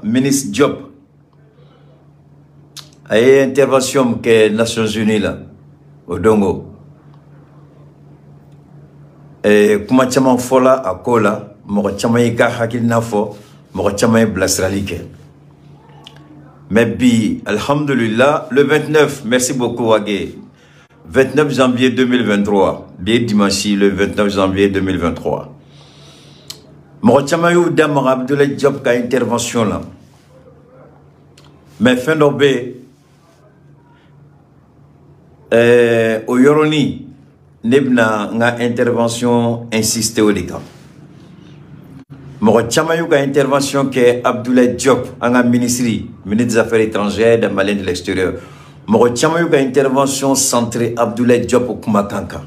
Ministre Diop a eu intervention que les Nations Unies là au Dongo et kuma chama fola akola mo chama yi ka hakil nafo mo chama blasralike mais bi alhamdulillah le 29 merci beaucoup Wagé 29 janvier 2023 bien dimanche le 29 janvier 2023 mo chama yu Dame Abdoulaye Diop ka intervention là mais fin d'obé au Yoroni nebna nga intervention insisté au dégât mo chama yu ka intervention que Abdoulaye Diop anga ministre des affaires étrangères de Malien de l'extérieur mo chama yu ka intervention centrée Abdoulaye Diop au Kumakanka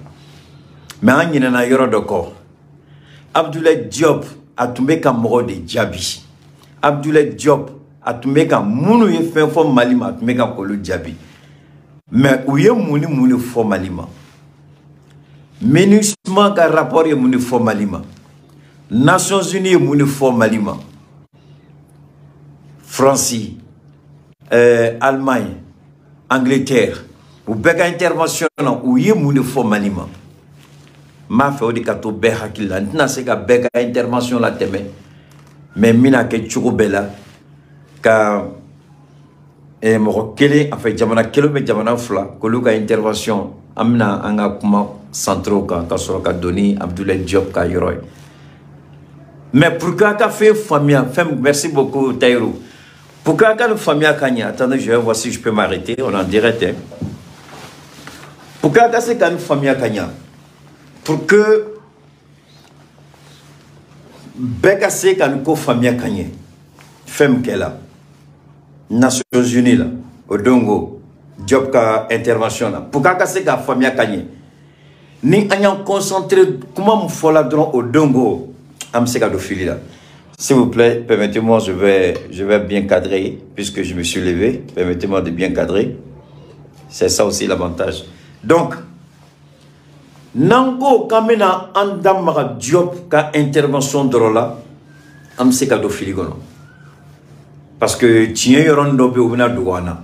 mais angina na yoro doko Abdoulaye Diop a tombé comme moro de Djabi Abdoulaye Diop a tombé comme mounou ye fin fo malima a tombé comme kolo Djabi mais où ye mouni fo malima MINUSMA ka rapport ye mouni fo malima Nations Unies ye mouni fo malima France Allemagne Angleterre ou beka intervention où ye mouni fo malima ma fait odi kato be hakila ntina se ka beka intervention la teme mais mina ke chugo bela ka mo kele en fait jamana kelo be jamana fla ko lu ka intervention amna anga kuma centro ka soro ka doni Abdoulaye Diop ka yoroy mais pourquoi ka fait famille merci beaucoup Taïrou pourquoi ka le famille kanya attendez je vais voir si je peux m'arrêter on en direct hein? Pourquoi ka c'est kan famille kanya pour que Beka se kan ko famille kanye femme kela Nations Unies là au Dongo Diop ka intervention là pourquoi ka se ka famille kanye ni agnan concentré comment me fola dron au Dongo am se ka do fili là s'il vous plaît permettez-moi je vais bien cadrer puisque je me suis levé permettez-moi de bien cadrer c'est ça aussi l'avantage donc Nango kamena andam maka Diop ka intervention drola am se ka do filigono parce que tien yoron do be ubina douana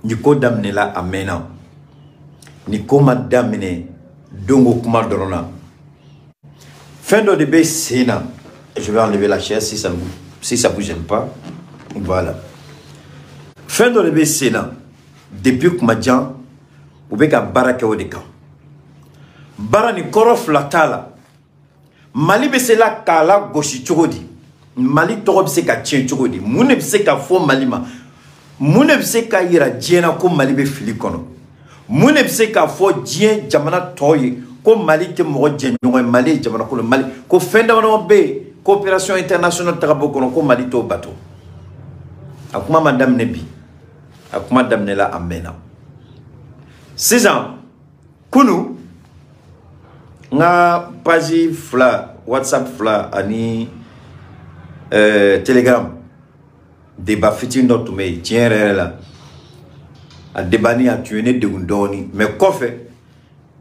ni ko damne la amena ni ko madamne dongo kuma drona fin de be sena je vais enlever la chaise si ça vous gêne pas voilà fin de be sena depuis kuma jan ubeka baraka odeka Barani korof la tala Mali be se la kala goshi chogodi Mali torob se ka tien chogodi Mune be se ka fo malima Mune be se ka ira djena ko Mali be fili kono Mune be se ka fo djen jamana toye ko Mali te mo djen no Mali jamana ko Mali ko fenda no be coopération internationale trabo kono ko Mali to bato Akuma madame nebi Akuma damne la amena 6 ans Kunu nga page fla WhatsApp fla ani Telegram débat fiti ndo to me tiens là a débani a tué de ndoni mais kofe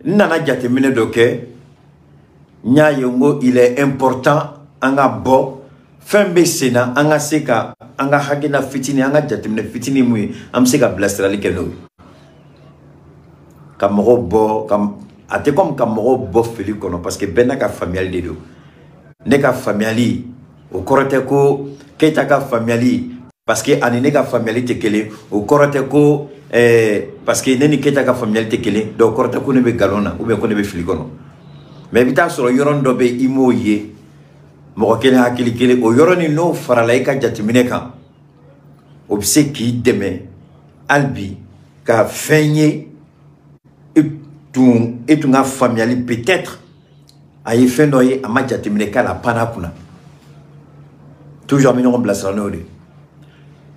nana jate mine doke nya yongo il est important anga bo fembe sena anga seka anga hagina fitini anga jate mine fitini mu am seka blastrali keno kamoro bo kam ate comme kamoro bo feli kono parce que benaka familial de do neka familiali o korote ko keta ka familiali parce que ani neka familiali te kele o korote ko parce que neni keta ka familiali te kele do korote ko ne be galona ou bien ko ne be feli kono mais bita soro yoron do be imoye mo kele hakili kele o yoroni no faralaika jatimine kan obse ki deme albi ka fenye et tu as familiali peut-être à y faire noyer à ma jatimine ka la panakuna toujours mino place la node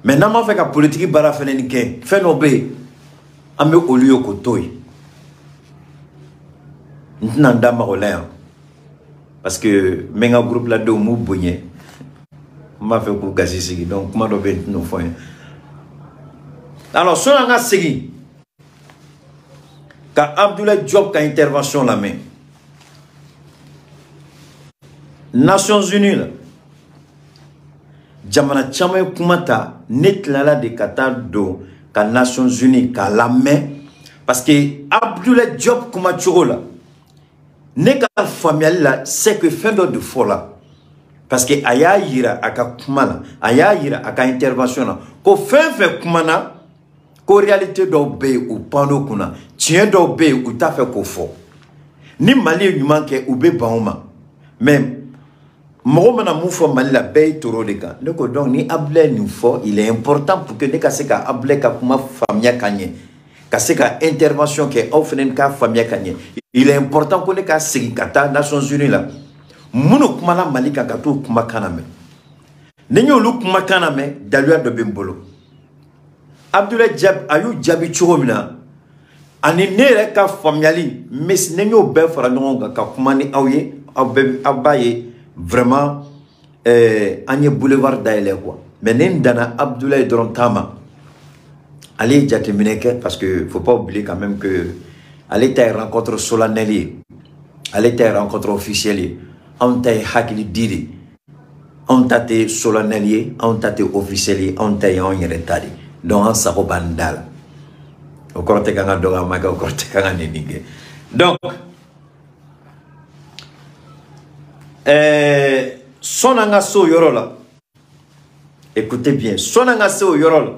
maintenant ma fait ka politique bara feneni ke fait no be ame olio kotoy nanda ma olaya parce que menga groupe la do mu bonye m'a fait pour gazi sigi donc comment do ben no fois alors son nga sigi ka Abdoulaye Diop ka intervention la main Nations Unies là jamana chama kumata net lala de Qatar do ka Nations Unies ka la main parce que Abdoulaye Diop kuma chola ne ka famille là c'est que fin de fola parce que aya yira aka kumana aya yira aka intervention na ko fin kumana ko réalité do be ou pando kuna tien do be ou ta fait ko fo ni mali ñu manqué ou be bauma même mo mana mu fo mali la be toro de ka donc ni Abdoulaye nous fo il est important pour que ne ka se ka Abdoulaye ka kuma famille kanye ka se ka intervention ke offren ka famille kanye il est important qu'on ait qu'à se kata Nations Unies là. Mounou kumala malika katou kumakaname. Nenyo lu kumakaname dalua de bimbolo. Abdoulaye Diab ayu Diaby choromina. Ani nere ka familiali mais nenyo ben fara nonga ka kumani awye abaye vraiment anye boulevard d'aile quoi. Mais nendana Abdoulaye Dorontama. Allez jatemineke parce que faut pas oublier quand même que elle était rencontre solennelle, elle était rencontre officielle, on t'a hakili diri, on t'a solennelle, on t'a officielle, on t'a en retard. Donc on s'en bandal. Au côté quand on doit maga, au côté quand on est donc son angaso yorola. Écoutez bien, son angaso yorola.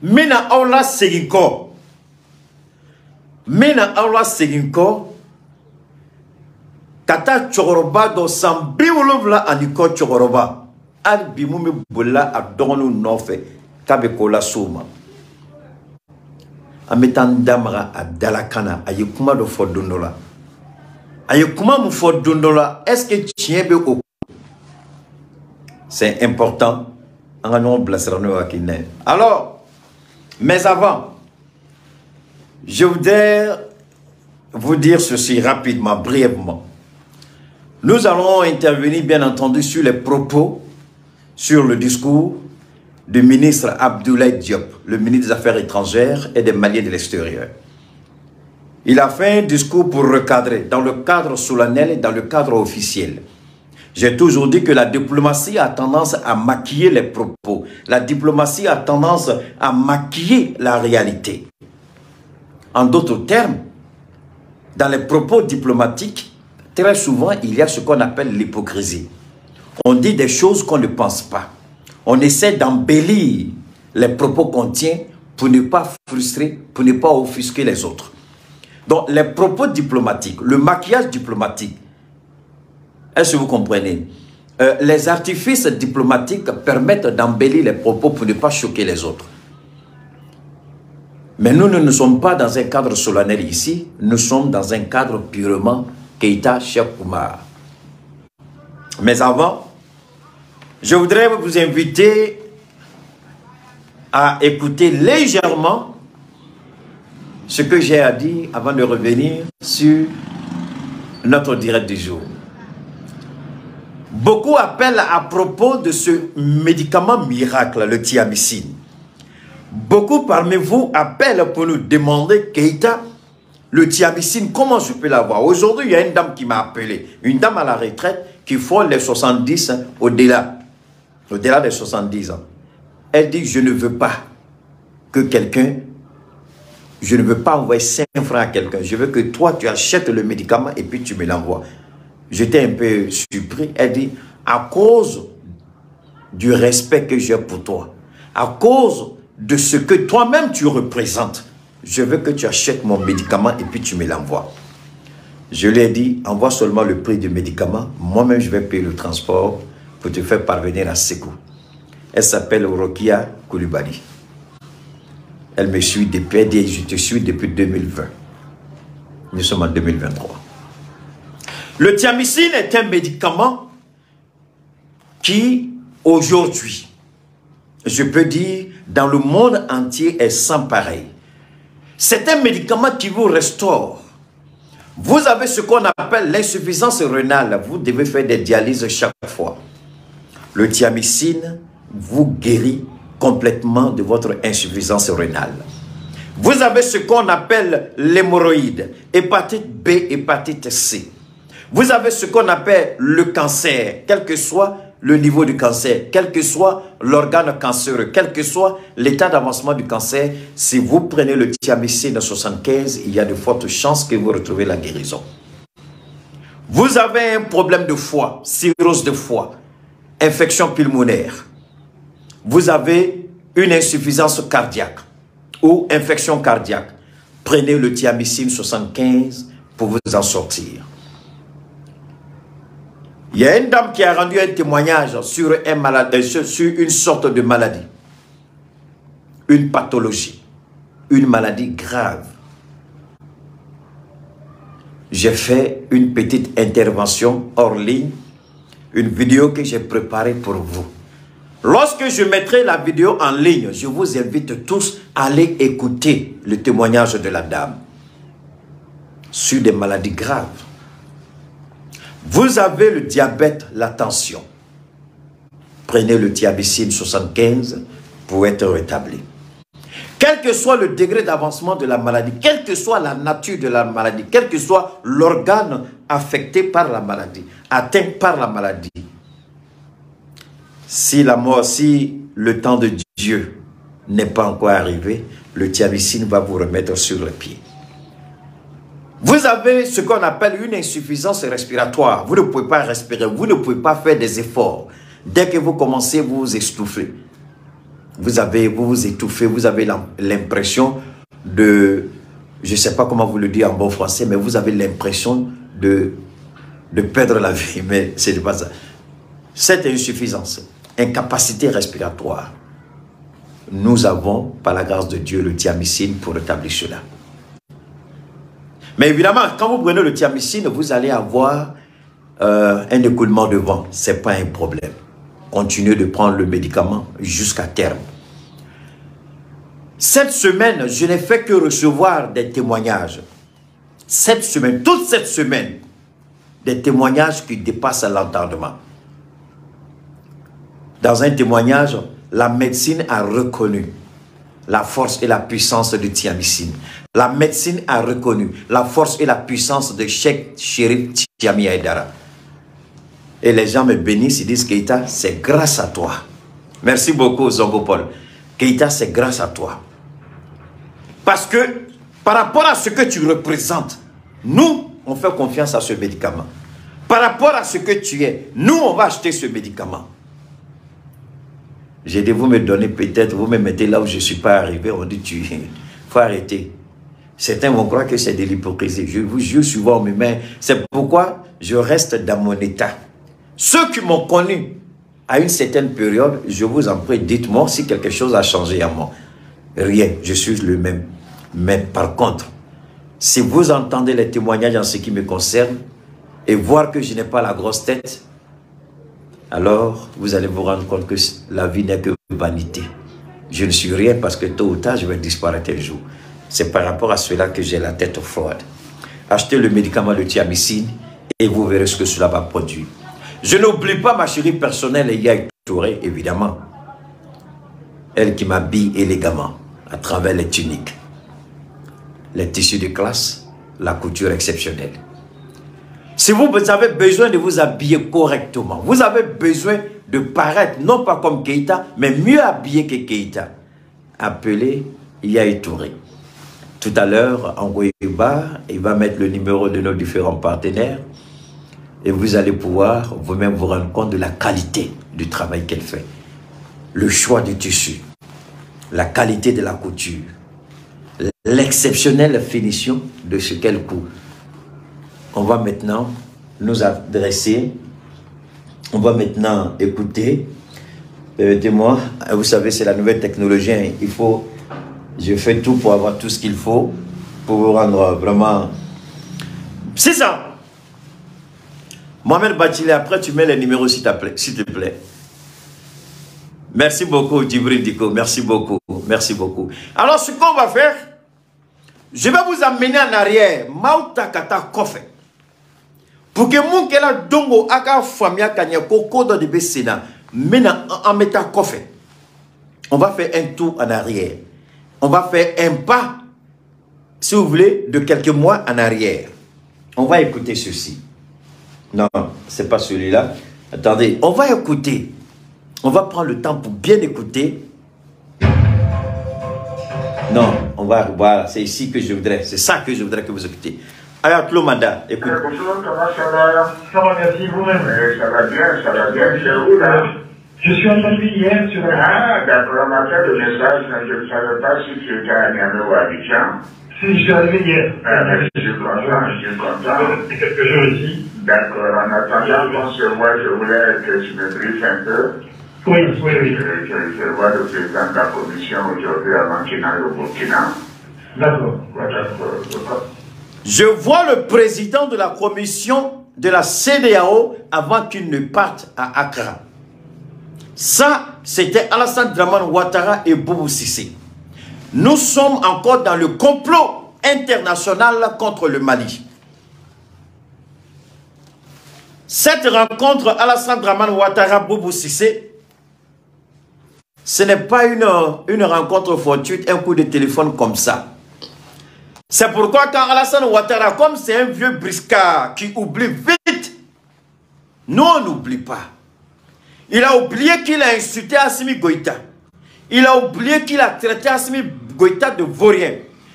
Mina aula segiko. Mena aula seginko kata chokoroba do sambi wolovla aniko chokoroba al bimumi bola adonu nofe kabe kola suma ametan damara adalakana ayekuma do fodondola ayekuma mu fodondola est-ce que tienbe au c'est important en blasrano akine alors mais avant je voudrais vous dire ceci rapidement, brièvement. Nous allons intervenir bien entendu sur les propos, sur le discours du ministre Abdoulaye Diop, le ministre des Affaires étrangères et des Maliens de l'extérieur. Il a fait un discours pour recadrer, dans le cadre solennel et dans le cadre officiel. J'ai toujours dit que la diplomatie a tendance à maquiller les propos. La diplomatie a tendance à maquiller la réalité. En d'autres termes, dans les propos diplomatiques, très souvent, il y a ce qu'on appelle l'hypocrisie. On dit des choses qu'on ne pense pas. On essaie d'embellir les propos qu'on tient pour ne pas frustrer, pour ne pas offusquer les autres. Donc, les propos diplomatiques, le maquillage diplomatique, est-ce que vous comprenez? Les artifices diplomatiques permettent d'embellir les propos pour ne pas choquer les autres. Mais nous ne sommes pas dans un cadre solennel ici, nous sommes dans un cadre purement Keïta Cheikh Oumar. Mais avant, je voudrais vous inviter à écouter légèrement ce que j'ai à dire avant de revenir sur notre direct du jour. Beaucoup appellent à propos de ce médicament miracle, le thiamicine. Beaucoup parmi vous appellent pour nous demander, Keïta, le thiamicine, comment je peux l'avoir? Aujourd'hui, il y a une dame qui m'a appelé, une dame à la retraite qui frôle les 70 au-delà des 70 ans. Elle dit, je ne veux pas que quelqu'un, je ne veux pas envoyer 5 francs à quelqu'un, je veux que toi, tu achètes le médicament et puis tu me l'envoies. J'étais un peu surpris. Elle dit, à cause du respect que j'ai pour toi, à cause de ce que toi-même tu représentes, je veux que tu achètes mon médicament et puis tu me l'envoies. Je lui ai dit, envoie seulement le prix du médicament. Moi-même, je vais payer le transport pour te faire parvenir à Sékou. Elle s'appelle Rokia Koulibaly. Elle me suit depuis, elle dit, je te suis depuis 2020. Nous sommes en 2023. Le thiamicine est un médicament qui, aujourd'hui, je peux dire, dans le monde entier est sans pareil. C'est un médicament qui vous restaure. Vous avez ce qu'on appelle l'insuffisance rénale. Vous devez faire des dialyses chaque fois. Le thiamicine vous guérit complètement de votre insuffisance rénale. Vous avez ce qu'on appelle l'hémorroïde, hépatite B, hépatite C. Vous avez ce qu'on appelle le cancer, quel que soit le niveau du cancer, quel que soit l'organe cancéreux, quel que soit l'état d'avancement du cancer. Si vous prenez le thiamicine 75, il y a de fortes chances que vous retrouvez la guérison. Vous avez un problème de foie, cirrhose de foie, infection pulmonaire. Vous avez une insuffisance cardiaque ou infection cardiaque. Prenez le thiamicine 75 pour vous en sortir. Il y a une dame qui a rendu un témoignage sur une sorte de maladie, une pathologie, une maladie grave. J'ai fait une petite intervention hors ligne, une vidéo que j'ai préparée pour vous. Lorsque je mettrai la vidéo en ligne, je vous invite tous à aller écouter le témoignage de la dame sur des maladies graves. Vous avez le diabète, la tension. Prenez le thiamicine 75 pour être rétabli. Quel que soit le degré d'avancement de la maladie, quelle que soit la nature de la maladie, quel que soit l'organe affecté par la maladie, atteint par la maladie, si la mort, si le temps de Dieu n'est pas encore arrivé, le thiamicine va vous remettre sur le pied. Vous avez ce qu'on appelle une insuffisance respiratoire. Vous ne pouvez pas respirer, vous ne pouvez pas faire des efforts. Dès que vous commencez, vous vous étouffez. Vous vous étouffez, vous avez l'impression de, je ne sais pas comment vous le dire en bon français, mais vous avez l'impression de perdre la vie, mais ce n'est pas ça. Cette insuffisance, incapacité respiratoire, nous avons, par la grâce de Dieu, le thiamicine pour rétablir cela. Mais évidemment, quand vous prenez le thiamicine, vous allez avoir un écoulement de vent. Ce n'est pas un problème. Continuez de prendre le médicament jusqu'à terme. Cette semaine, je n'ai fait que recevoir des témoignages. Cette semaine, toute cette semaine, des témoignages qui dépassent l'entendement. Dans un témoignage, la médecine a reconnu la force et la puissance du thiamicine. La médecine a reconnu la force et la puissance de Cheikh Chérif Thiami Aïdara. Et les gens me bénissent, ils disent, Keïta, c'est grâce à toi. Merci beaucoup, Zongo Paul. Keïta, c'est grâce à toi. Parce que, par rapport à ce que tu représentes, nous, on fait confiance à ce médicament. Par rapport à ce que tu es, nous, on va acheter ce médicament. J'ai dit, vous me donnez peut-être, vous me mettez là où je ne suis pas arrivé. On dit, il faut arrêter. Certains vont croire que c'est de l'hypocrisie. Je vous jure, souvent, on me met. C'est pourquoi je reste dans mon état. Ceux qui m'ont connu à une certaine période, je vous en prie, dites-moi si quelque chose a changé à moi. Rien, je suis le même. Mais par contre, si vous entendez les témoignages en ce qui me concerne et voir que je n'ai pas la grosse tête, alors vous allez vous rendre compte que la vie n'est que vanité. Je ne suis rien parce que tôt ou tard, je vais disparaître un jour. C'est par rapport à cela que j'ai la tête froide. Achetez le médicament, le thiamicine, et vous verrez ce que cela va produire. Je n'oublie pas ma chérie personnelle, Yaï Touré, évidemment. Elle qui m'habille élégamment à travers les tuniques, les tissus de classe, la couture exceptionnelle. Si vous avez besoin de vous habiller correctement, vous avez besoin de paraître, non pas comme Keïta, mais mieux habillé que Keïta, appelez Yaï Touré. Tout à l'heure, envoyez bas, il va mettre le numéro de nos différents partenaires et vous allez pouvoir vous-même vous rendre compte de la qualité du travail qu'elle fait. Le choix du tissu, la qualité de la couture, l'exceptionnelle finition de ce qu'elle coud. On va maintenant nous adresser, on va maintenant écouter. Permettez-moi, vous savez, c'est la nouvelle technologie, hein, il faut... Je fais tout pour avoir tout ce qu'il faut pour vous rendre vraiment... C'est ça. Mohamed Bachile, après tu mets les numéros s'il te plaît. Merci beaucoup, Djibril Diko. Merci beaucoup. Merci beaucoup. Alors, ce qu'on va faire, je vais vous amener en arrière. Mauta Kata Kofe. Pour que mon kela dongo aka famia kanya koko dans de besena. Maintenant, en mettant coffre, on va faire un tour en arrière. On va faire un pas, si vous voulez, de quelques mois en arrière. On va écouter ceci. Non, c'est pas celui-là. Attendez, on va écouter. On va prendre le temps pour bien écouter. Non, on va, voilà, c'est ici que je voudrais, c'est ça que je voudrais que vous écoutez. Alors, Tlomada, écoute. Bonjour, comment ça va? Ça va, merci vous-même. Ça va bien, c'est où là? Je suis entendu hier sur la... Ah, d'accord, on m'a fait le message, mais je ne savais pas si tu étais à Niamey ou à Abidjan. Si, je suis arrivé hier. Ah, mais je suis content. C'est quelque chose ici. D'accord, en attendant qu'on se voit, je voulais que tu me briefes un peu. Oui. Je vois le président de la commission aujourd'hui avant qu'il n'aille au Burkina. D'accord. Je vois le président de la commission de la CEDEAO avant qu'il ne parte à Accra. Ça, c'était Alassane Dramane Ouattara et Boubou Cissé. Nous sommes encore dans le complot international contre le Mali. Cette rencontre Alassane Dramane Ouattara Boubou Cissé, ce n'est pas une rencontre fortuite, un coup de téléphone comme ça. C'est pourquoi quand Alassane Ouattara, comme c'est un vieux briscard qui oublie vite, nous on n'oublie pas. Il a oublié qu'il a insulté Assimi Goïta. Il a oublié qu'il a traité Assimi Goïta de vaurien.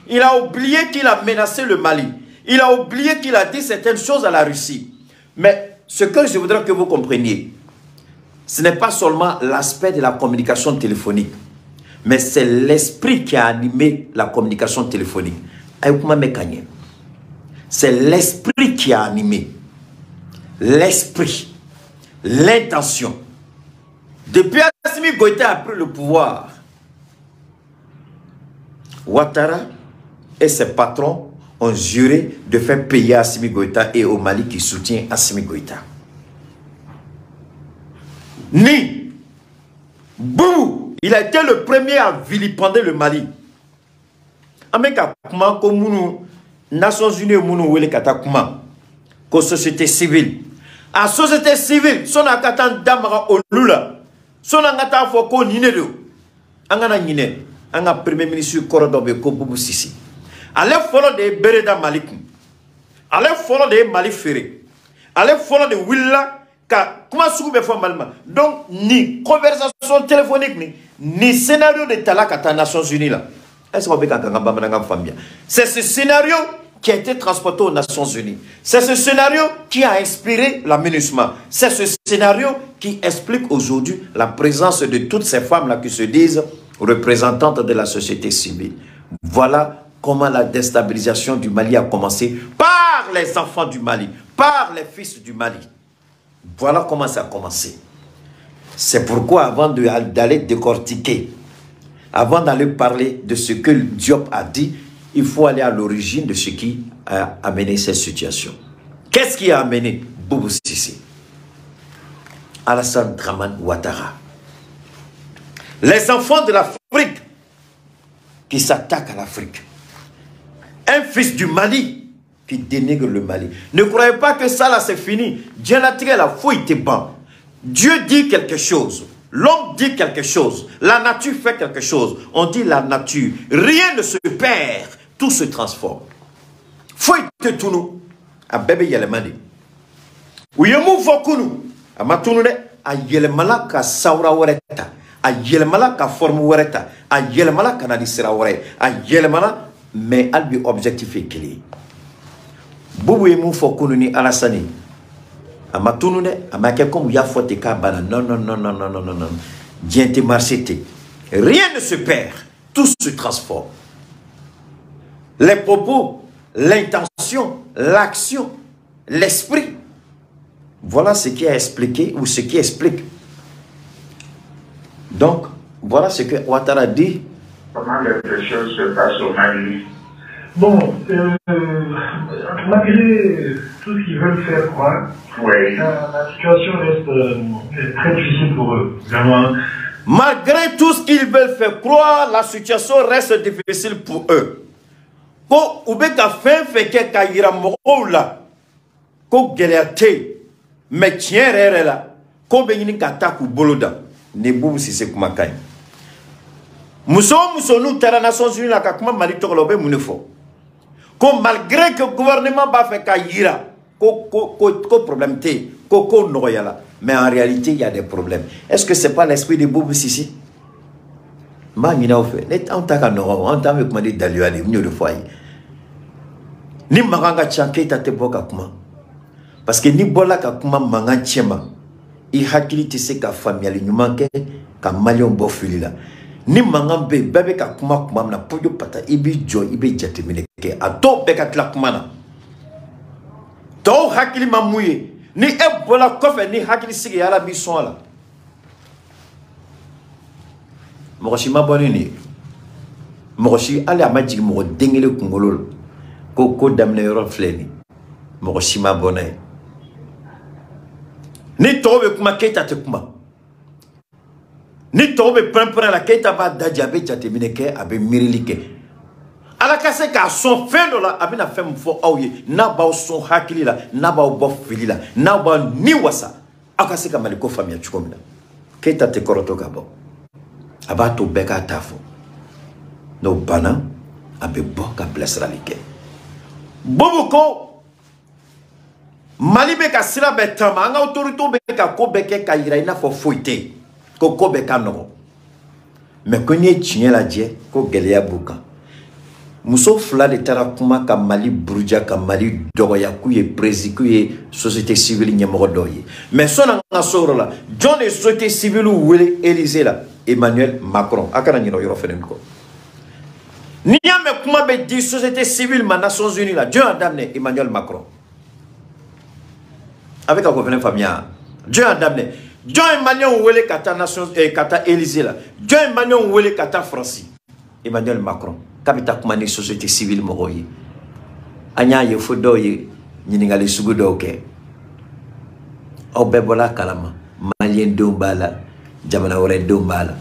Il a oublié qu'il a menacé le Mali. Il a oublié qu'il a dit certaines choses à la Russie. Mais ce que je voudrais que vous compreniez, ce n'est pas seulement l'aspect de la communication téléphonique, mais c'est l'esprit qui a animé la communication téléphonique. C'est l'esprit qui a animé. L'esprit. L'intention. Depuis Assimi Goïta a pris le pouvoir, Ouattara et ses patrons ont juré de faire payer Assimi Goïta et au Mali qui soutient Assimi Goïta. Ni Boubou, il a été le premier à vilipender le Mali. Ameka kuma ko munu Nations Unies munu wele kata kuma ko société civile. A société civile, son akatan damara olula. Son angata fo ko nine do. Angana nine, anga premier ministre Korodobe ko Boubou Sisi. Ale follow de Bereda Malik. Ale follow de Mali Ferré. Ale follow de Willa ka kuma suku be fo malma. Donc ni conversation téléphonique ni scénario de talakata Nations Unies là. C'est ce scénario qui a été transporté aux Nations Unies. C'est ce scénario qui a inspiré la MINUSMA. C'est ce scénario qui explique aujourd'hui la présence de toutes ces femmes-là qui se disent représentantes de la société civile. Voilà comment la déstabilisation du Mali a commencé par les enfants du Mali, par les fils du Mali. Voilà comment ça a commencé. C'est pourquoi avant d'aller décortiquer, avant d'aller parler de ce que Diop a dit, il faut aller à l'origine de ce qui a amené cette situation. Qu'est-ce qui a amené Boubou Sissé? Alassane Dramane Ouattara. Les enfants de l'Afrique qui s'attaquent à l'Afrique. Un fils du Mali qui dénigre le Mali. Ne croyez pas que ça là c'est fini. Dieu l'a tiré la fouille, t'es bon. Dieu dit quelque chose. L'homme dit quelque chose, la nature fait quelque chose. On dit la nature, rien ne se perd, tout se transforme. Faut que tout nous, à bébé yelemani. Ou yemu fokunu, à matunu de, à yelemala ka saura wareta, à yelemala ka forme wareta, à yelemala ka nadisera ware, à yelemala, mais albi objectif est clé. Boubou yemu fokunu ni Alassane. Comme ya fote ka bana. Non. Bien te marché. Rien ne se perd. Tout se transforme. Les propos, l'intention, l'action, l'esprit. Voilà ce qui a expliqué ou ce qui explique. Donc, voilà ce que Ouattara dit. Comment les choses se passent au Mali? Bon, malgré tout ce qu'ils veulent faire croire, oui, la situation reste très difficile pour eux. Vraiment. Malgré tout ce qu'ils veulent faire croire, la situation reste difficile pour eux. Ko ubeka fin feke kayira mokola ko gelate mais tiens la ko be ɲini ka taa k'u bolo da ni Boubou Cissé kumakan ye muso n'u taara Nations Unies la ka kuma Mali tɔgɔ la u bɛ mun de fɔ ko malgré que gouvernement b'a fait ka yira ko problème tɛ yen ko nɔgɔyala mais en réalité il y a des problèmes. Est-ce que c'est pas l'esprit de Boubou Cissé? M'a ɲini aw fɛ ne anw ta ka nɔgɔ anw ta bɛ kuma di Daliwa de y'o de fɔ a ye ni mankan ka ca Keita tɛ bɔ ka kuma parce que ni bɔla ka kuma mankan cɛ ma i hakili tɛ se ka faamuyali ɲuman kɛ ka maliyɛnw bɔ fili la ni mankan bɛ yen bɛɛ bɛ ka kuma min na pojo pata i b'i jɔ i bɛ jateminɛ kɛ a dɔw bɛɛ ka tila kuma na tɔw hakili ma mun ye ni e bɔla kɔfɛ ni hakili sigi ala b'i sɔn a la mɔgɔ si ma bɔ ni nin ye mɔgɔ si hali a ma jigin mɔgɔ den kelen kunkolo la ko daminɛ yɔrɔ filɛ nin mɔgɔ si ma bɔ n'a ye ni tɔw bɛ kuma Keita tɛ kuma ni tɔw bɛ pɛrɛn la Keita b'a daji a bɛ jateminɛ kɛ a bɛ miirili kɛ ala ka se k'a sɔn fɛn dɔ la a bɛna fɛn min fɔ aw ye n'a b'aw sɔn hakili la n'a b'aw bɔ fili la n'a b'aw ni wasa aw ka se ka Mali ko faamuya cogo min na Keita tɛ kɔrɔtɔ ka bɔ a b'a to bɛɛ k'a ta fɔ n'o banna a bɛ bɔ ka bilasirali kɛ Boubou ko Mali bɛ ka sira bɛɛ taama an ka autorité bɛ ka ko bɛɛ kɛ ka yira i n'a fɔ foyi tɛ yen ko bɛɛ ka nɔgɔ mais ko n'i ye tiɲɛ lajɛ ko gɛlɛya b'u kan muso fila de taara kuma ka Mali buruja ka Mali dɔgɔya k'u ye président k'u ye société civile ɲɛmɔgɔ dɔw ye mais sɔnni an ka so yɔrɔ la jɔn de ye société civile wele Élysée la Emmanuel Macron a kana ɲinɛ o yɔrɔ fɛnɛ kɔ n'i y'a mɛn kuma bɛ di société civile ma Nations Unies la jɔn y'a daminɛ Emmanuel Macron a bɛ ka ko fɛnɛ faamuya jɔn y'a daminɛ jɔn ye maliyɛnw wele ka taa Élysée la jɔn ye maliyɛnw wele ka taa France Emmanuel Macron k'a bɛ taa kuma ni société civile mɔgɔw ye an y'a ye fo dɔw ye ɲininkali sugu dɔw kɛ aw bɛɛ bɔla kalama maliyɛn denw b'a la jamana wɛrɛ denw b'a la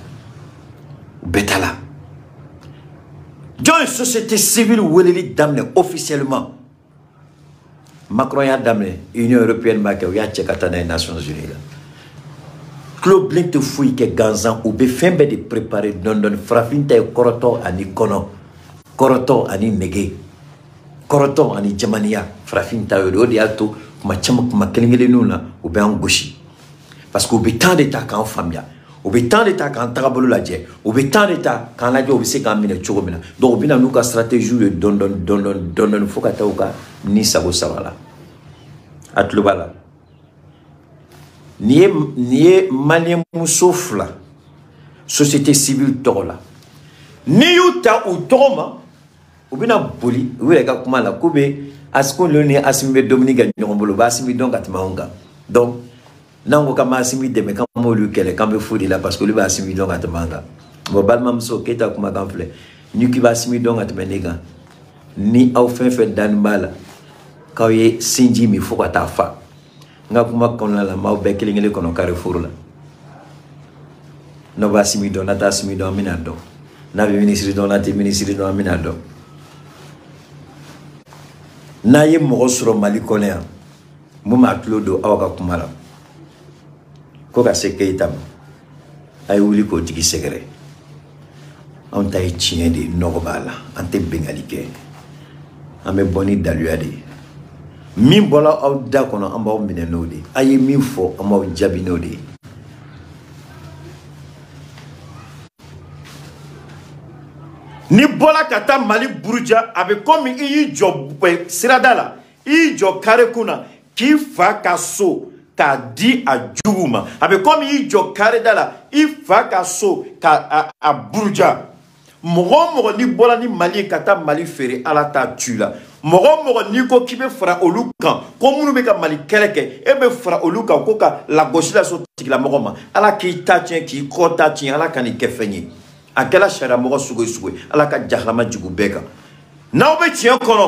u bɛɛ ta la jɔn ye société civile weleli daminɛ officiellement Macron y'a daminɛ Union européenne b'a kɛ u y'a cɛ ka taa n'a ye Nations Unies la Claude Blin tɛ foyi kɛ gansan u bɛ fɛn bɛɛ de préparer dɔɔni farafin ta ye kɔrɔtɔ ani kɔnɔ kɔrɔtɔ ani nege kɔrɔtɔ ani jamaniya farafin ta y'o de o de y'a to kuma caman kuma kelen-kelenninw na u bɛ an gosi parce que u bɛ temps de ta k'an faamuya u bɛ temps de ta k'an tagabolo lajɛ u bɛ temps de ta k'an lajɛ u bɛ se k'an minɛ cogo min na donc u bɛ na n'u ka stratégie ye dɔɔni fo ka taa u ka ni sago saba la a tulo b'a la n'i ye maliyɛn muso fila société civile tɔgɔ la n'i y'u ta u tɔgɔ ma u bɛna boli u yɛrɛ ka kuma la k'u bɛ Asimi ni Asimi bɛ dumuni kɛ ɲɔgɔn bolo u bɛ Asimi dɔn ka tɛmɛ anw kan donc n'an ko k'an bɛ Asimi dɛmɛ k'an m'olu kɛlɛ k'an bɛ foyi de la parce que olu bɛ Asimi dɔn ka tɛmɛ an kan bon balimamuso Keita kumakan filɛ ni k'i bɛ Asimi dɔn ka tɛmɛ ne kan ni aw fɛn fɛn dani b'a la k'aw ye sinji min fo ka taa fa n ka kuma kɔnɔna la m'aw bɛɛ kelen-kelen kɔnɔ Carrefour la n'aw bɛ Asimi dɔn n'a tɛ Asimi dɔn an bɛna dɔn n'a bɛ ministre dɔn n'a tɛ ministre dɔn an bɛna dɔn n'a ye mɔgɔ sɔrɔ Mali kɔnɔ yan mun b'a tulo don aw ka kuma la ko ka se Keita ma a ye wuli k'o tigi sɛgɛrɛ anw ta ye tiɲɛ de nɔgɔ b'a la an tɛ bɛngali kɛ an bɛ bɔ ni daluya de ye min bɔra aw da kɔnɔ an b'aw minɛ n'o de ye a ye min fɔ an b'aw jaabi n'o de ye ni bɔra ka taa Mali buruja a bɛ komi i y'i jɔ sirada la i y'i jɔ kare kun na k'i fa ka so k'a di a jugu ma a bɛ komi i y'i jɔ kareda la i fa ka so k'a buruja mɔgɔ o mɔgɔ n'i bɔra ni Mali ye ka taa Mali feere ala t'a tu la mɔgɔ o mɔgɔ n'i ko k'i bɛ fara olu kan ko minnu bɛ ka Mali kɛlɛ kɛ e bɛ fara olu kan ko ka lagosi lase tigilamɔgɔ ma ala k'i ta tiɲɛ k'i kɔ ta tiɲɛ ala ka nin kɛ fɛn ye a kɛla sariya mɔgɔ sugu ye ala ka jahanama jugu bɛɛ kan n'aw bɛ tiɲɛ kɔnɔ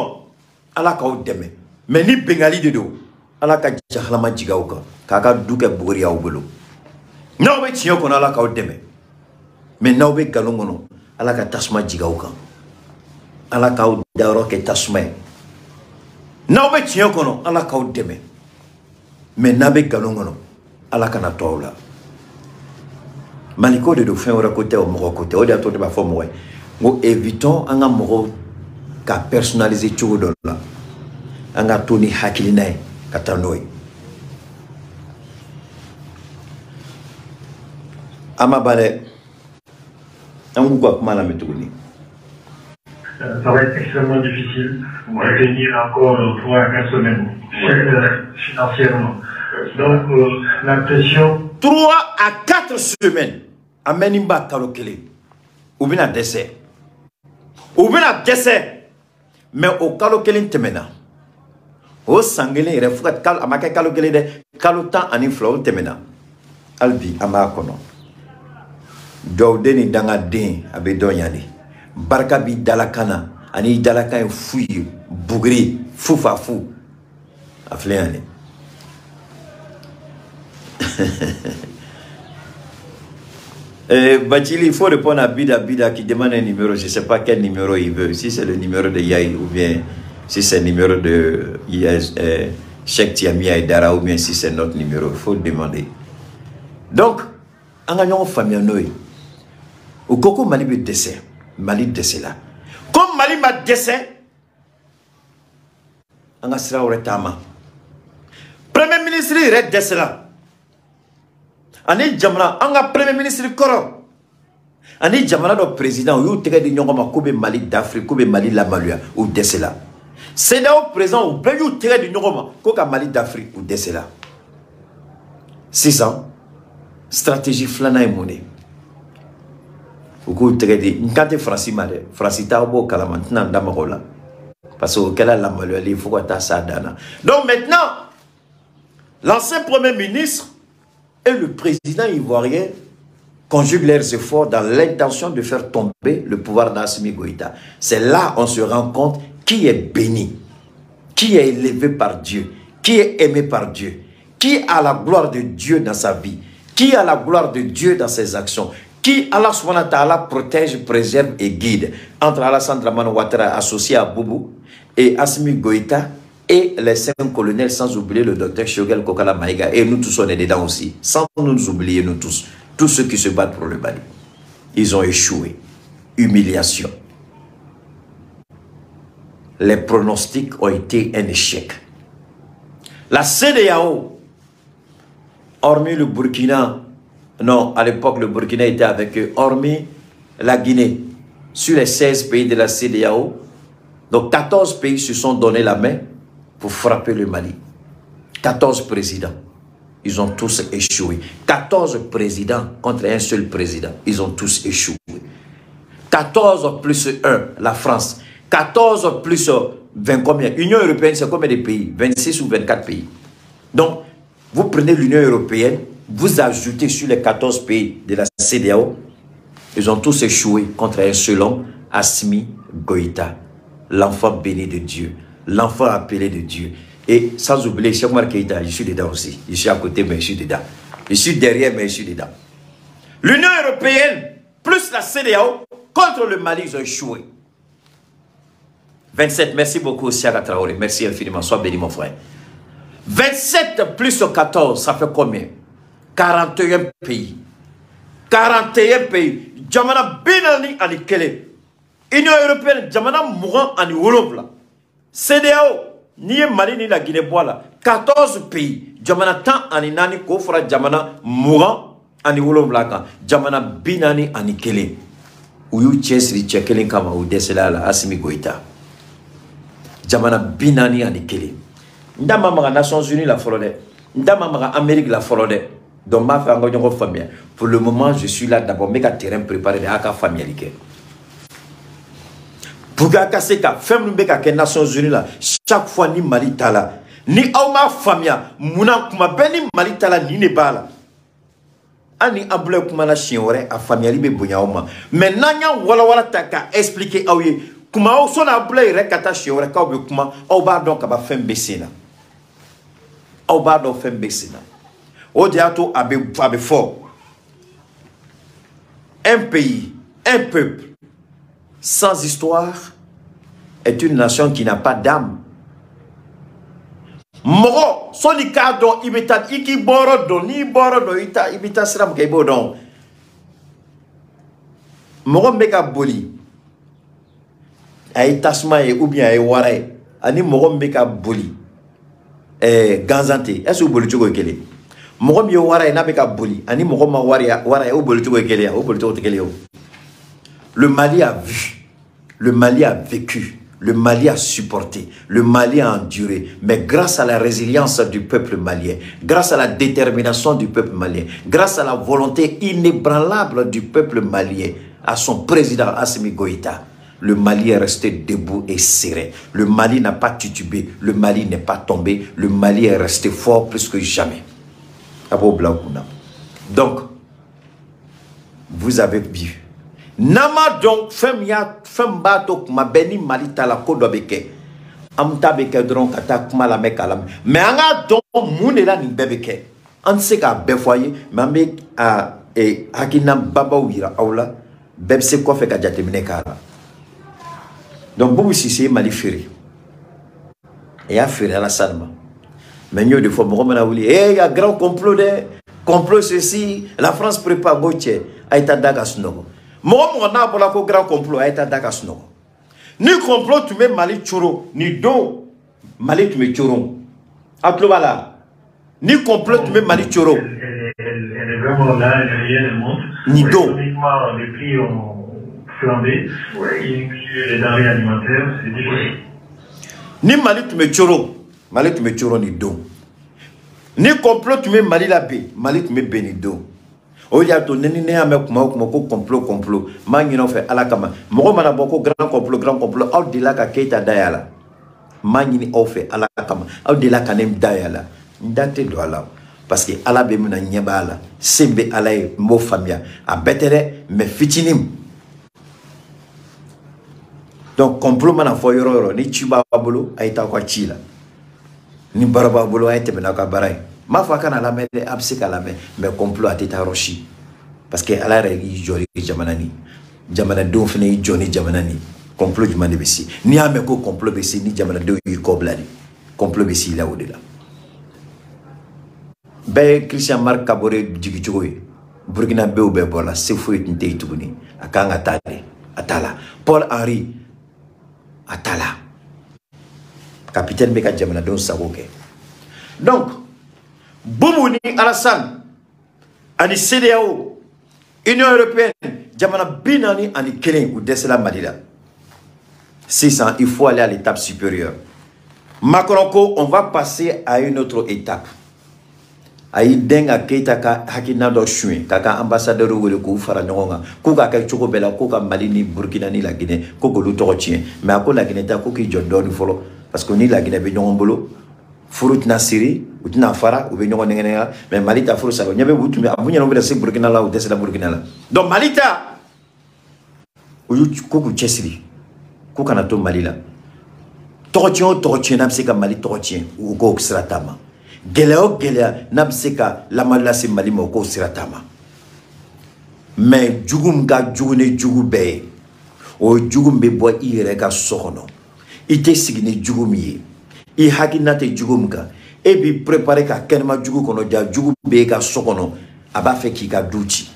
ala k'aw dɛmɛ mais ni bɛngali de don ala ka jahanama jigin aw kan k'a ka du kɛ buguri aw bolo n'aw bɛ tiɲɛ kɔnɔ ala k'aw dɛmɛ mais n'aw bɛ nkalon kɔnɔ ala ka tasuma jigin aw kan ala k'aw dayɔrɔ kɛ tasuma ye n'aw bɛ tiɲɛ kɔnɔ ala k'aw dɛmɛ mais n'a bɛ nkalon kɔnɔ ala kana to la maliko de do fin ora côté au mo côté o de to de ba fo mo ngo évitons anga mo ka personnaliser tout do la anga toni hakilina katanoy ama bale amu ko mala metuguni. Ça va être extrêmement difficile de tenir encore 3 à 4 semaines financièrement. Donc, la pression... 3 à 4 semaines. Amenimba kalokele. Ou bien décès. Ou bien décès. Mais au kalokele temena. Au sangele refuat kal amaka kalokele de kalutan ani flow temena. Albi amakono. Dawdeni danga den abedonyani. Barka bi dalakana ani dalakan fuyi bugri fufa fu afleane. Bachili, il faut répondre à Bida qui demande un numéro. Je ne sais pas quel numéro il veut. Si c'est le numéro de Yaï ou bien si c'est le numéro de Cheikh Tiami Aïdara ou bien si c'est notre numéro. Il faut le demander. Donc, en gagnant famille Noé, au Coco Mali be décès. Mali décès là. Comme Mali m'a décès, on a sera au retama. Premier ministre il décès là. Ani jamana anga premier ministre koro ani jamana do président yu tege di nyongoma kobe Mali d'Afrique kobe Mali la malua ou desela c'est là président ou be yu tege di nyongoma ko ka Mali d'Afrique ou desela 600 stratégie flana e monnaie ou ko tege di nkate Francis male Francis ta bo kala maintenant ndamakola parce que quelle la malua il faut ta ça dana. Donc maintenant l'ancien premier ministre et le président ivoirien conjuguent leurs efforts dans l'intention de faire tomber le pouvoir d'Assimi Goïta. C'est là on se rend compte qui est béni, qui est élevé par Dieu, qui est aimé par Dieu, qui a la gloire de Dieu dans sa vie, qui a la gloire de Dieu dans ses actions, qui Allah subhanahu wa ta'ala protège, préserve et guide. Entre Alassane Dramane Ouattara associé à Boubou et Assimi Goïta et les 5 colonels, sans oublier le docteur Shogel Kokala Maïga. Et nous tous, on est dedans aussi. Sans nous oublier, nous tous. Tous ceux qui se battent pour le Mali. Ils ont échoué. Humiliation. Les pronostics ont été un échec. La CEDEAO, hormis le Burkina, non, à l'époque, le Burkina était avec eux, hormis la Guinée, sur les 16 pays de la CEDEAO, donc 14 pays se sont donné la main pour frapper le Mali. 14 présidents. Ils ont tous échoué. 14 présidents contre un seul président. Ils ont tous échoué. 14 plus 1, la France. 14 plus 20 combien? L'Union européenne, c'est combien de pays? 26 ou 24 pays. Donc, vous prenez l'Union européenne, vous ajoutez sur les 14 pays de la CEDEAO, ils ont tous échoué contre un seul homme, Assimi Goïta, l'enfant béni de Dieu. L'enfant appelé de Dieu. Et sans oublier, Cheikh Oumar Keïta, je suis dedans aussi. Je suis à côté, mais je suis dedans. Je suis derrière, mais je suis dedans. L'Union européenne, plus la CEDEAO, contre le Mali, ils ont échoué. 27, merci beaucoup, Siaga Traoré. Merci infiniment. Sois béni, mon frère. 27 plus 14, ça fait combien? 41 pays. 41 pays. Jamana Binani Anikele. Union européenne, Jamana Mouran Ani Wolobla. CEDEAO, ni Mali ni la Guinée-Bois 14 pays. Jamana Tan Ani Nani Kofra Jamana Mouran Ani Wolobla. Jamana Binani Anikele. Uyu Chesri Tchekelen Kama ou Desela la Assimi Goïta. Jamana Binani Anikele. Ndama Maga Nations Unies la Floride. Ndama Maga Amérique la Floride. Donc ma famille. Pour le moment, je suis là d'abord, mais qu'à terrain préparé de Aka famille. Pour que ces cas, femme les Nations Unies là, chaque fois ni Mali tala, ni Auma famille, Mouna Kuma Beni Mali tala ni Nebala. Ani Abla Kumana Chiore, a famille Libe Bouyaoma. Mais Nanya Walla Taka expliquer à oui, Kuma son Abla Rekata Chiore, Kaube Kuma, Oba donc à femme Bessina. Oba donc femme Bessina. Odiato Abe fort. Un pays, un peuple sans histoire est une nation qui n'a pas d'âme. Moro, soni kado ibita iki borodo ni borodo ibita sram ke bodon. Moro meka boli. Ay tasma ou bien ay waray. Ani moro meka boli. Ganzante. Est-ce que boli chogo kele? Moro mi waray na meka boli. Ani moro ma waray ou boli chogo kele ya, ou boli chogo kele yo. Le Mali a vu. Le Mali a vécu. Le Mali a supporté, le Mali a enduré, mais grâce à la résilience du peuple malien, grâce à la détermination du peuple malien, grâce à la volonté inébranlable du peuple malien, à son président Assimi Goïta, le Mali est resté debout et serré. Le Mali n'a pas titubé, le Mali n'est pas tombé, le Mali est resté fort plus que jamais. Donc, vous avez vu. Nama donc fem bato ma beni malita la ko dobeke amta beke dron kata kuma la mekalam mais anga donc monde la ni bebeke an se ka befoyer mambe a hakina baba wira awla bebse ko fe ka jatemine kala donc bobu sisi mali feri et a feri à la salma mais nous de fois mo na wuli il y a grand complot ceci la France prépare Gauthier aita daga snogo. Moi, on a pour la grand complot à être d'Akasno. Ni complot, tu mets Mali Choro, ni do Mali tu mets Choro. Atlobala. Ni complot, tu mets Mali Choro. Elle est vraiment là, elle monte. Ni do. Uniquement, les prix ont flambé. Et les denrées alimentaires, c'est difficile. Ni Mali tu mets Choro. Mali tu mets Choro, ni do. Ni complot, tu mets Mali la B. Mali tu mets Benido. O ya to neni ne ame kuma ko complot mangi no fe alakama mo mana boko grand complot au de la ka keita dayala mangi ni o fe alakama au de la ka nem dayala ndate do ala parce que ala be mena nyebala sembe ala mo famia a betere me fitinim donc complot mana fo yoro ni chiba bolo ayta ko chila ni baraba bolo ayte bena ka baray ma fa kana la mede absika la me mais complot atita roshi parce que ala regi jori jamanani jamana do fene joni jamanani complot jumane besi ni ame ko complot besi ni jamana do yi ko bladi complot besi la odela be Christian Marc Kabore jigi jogoy Burkina be o be bola se fo yitinte tuguni akanga tale atala Paul Henri atala capitaine be ka jamana do sagoke donc Boumouni Alassane, ani CEDEAO, Union Européenne, Jamana Binani, ani Kelen ou Dessela Malila. 600, il faut aller à l'étape supérieure. Macron, on va passer à une autre étape. Aïe denga keita ka hakina do chouin, kaka ambassadeur ou le kou fara nyonga, kouka kay choko bela, kouka Malini, Burkina ni la Guinée, koko l'outre tien. Mais à quoi la Guinée ta kouki jodon folo, parce qu'on y la Guinée benyong bolo. Furut na Syrie, ou tina fara, ou bien mais Malita furu salo. Nyabe wutu, mais abunya no bela se Burkina la ou desela Burkina la. Donc Malita, ou yu kuku chesiri, kuka na to Malila. Torotien namseka Mali torotien ou go siratama. Gelea namseka la Malila se Mali mo go siratama. Mais jugum ga jugune jugube, o jugum be boy ire ga sokono. Ite signi jugumiye. I hakina te jugumka e bi préparer ka kenma jugu kono ja jugu be ka sokono aba fe ki ka duti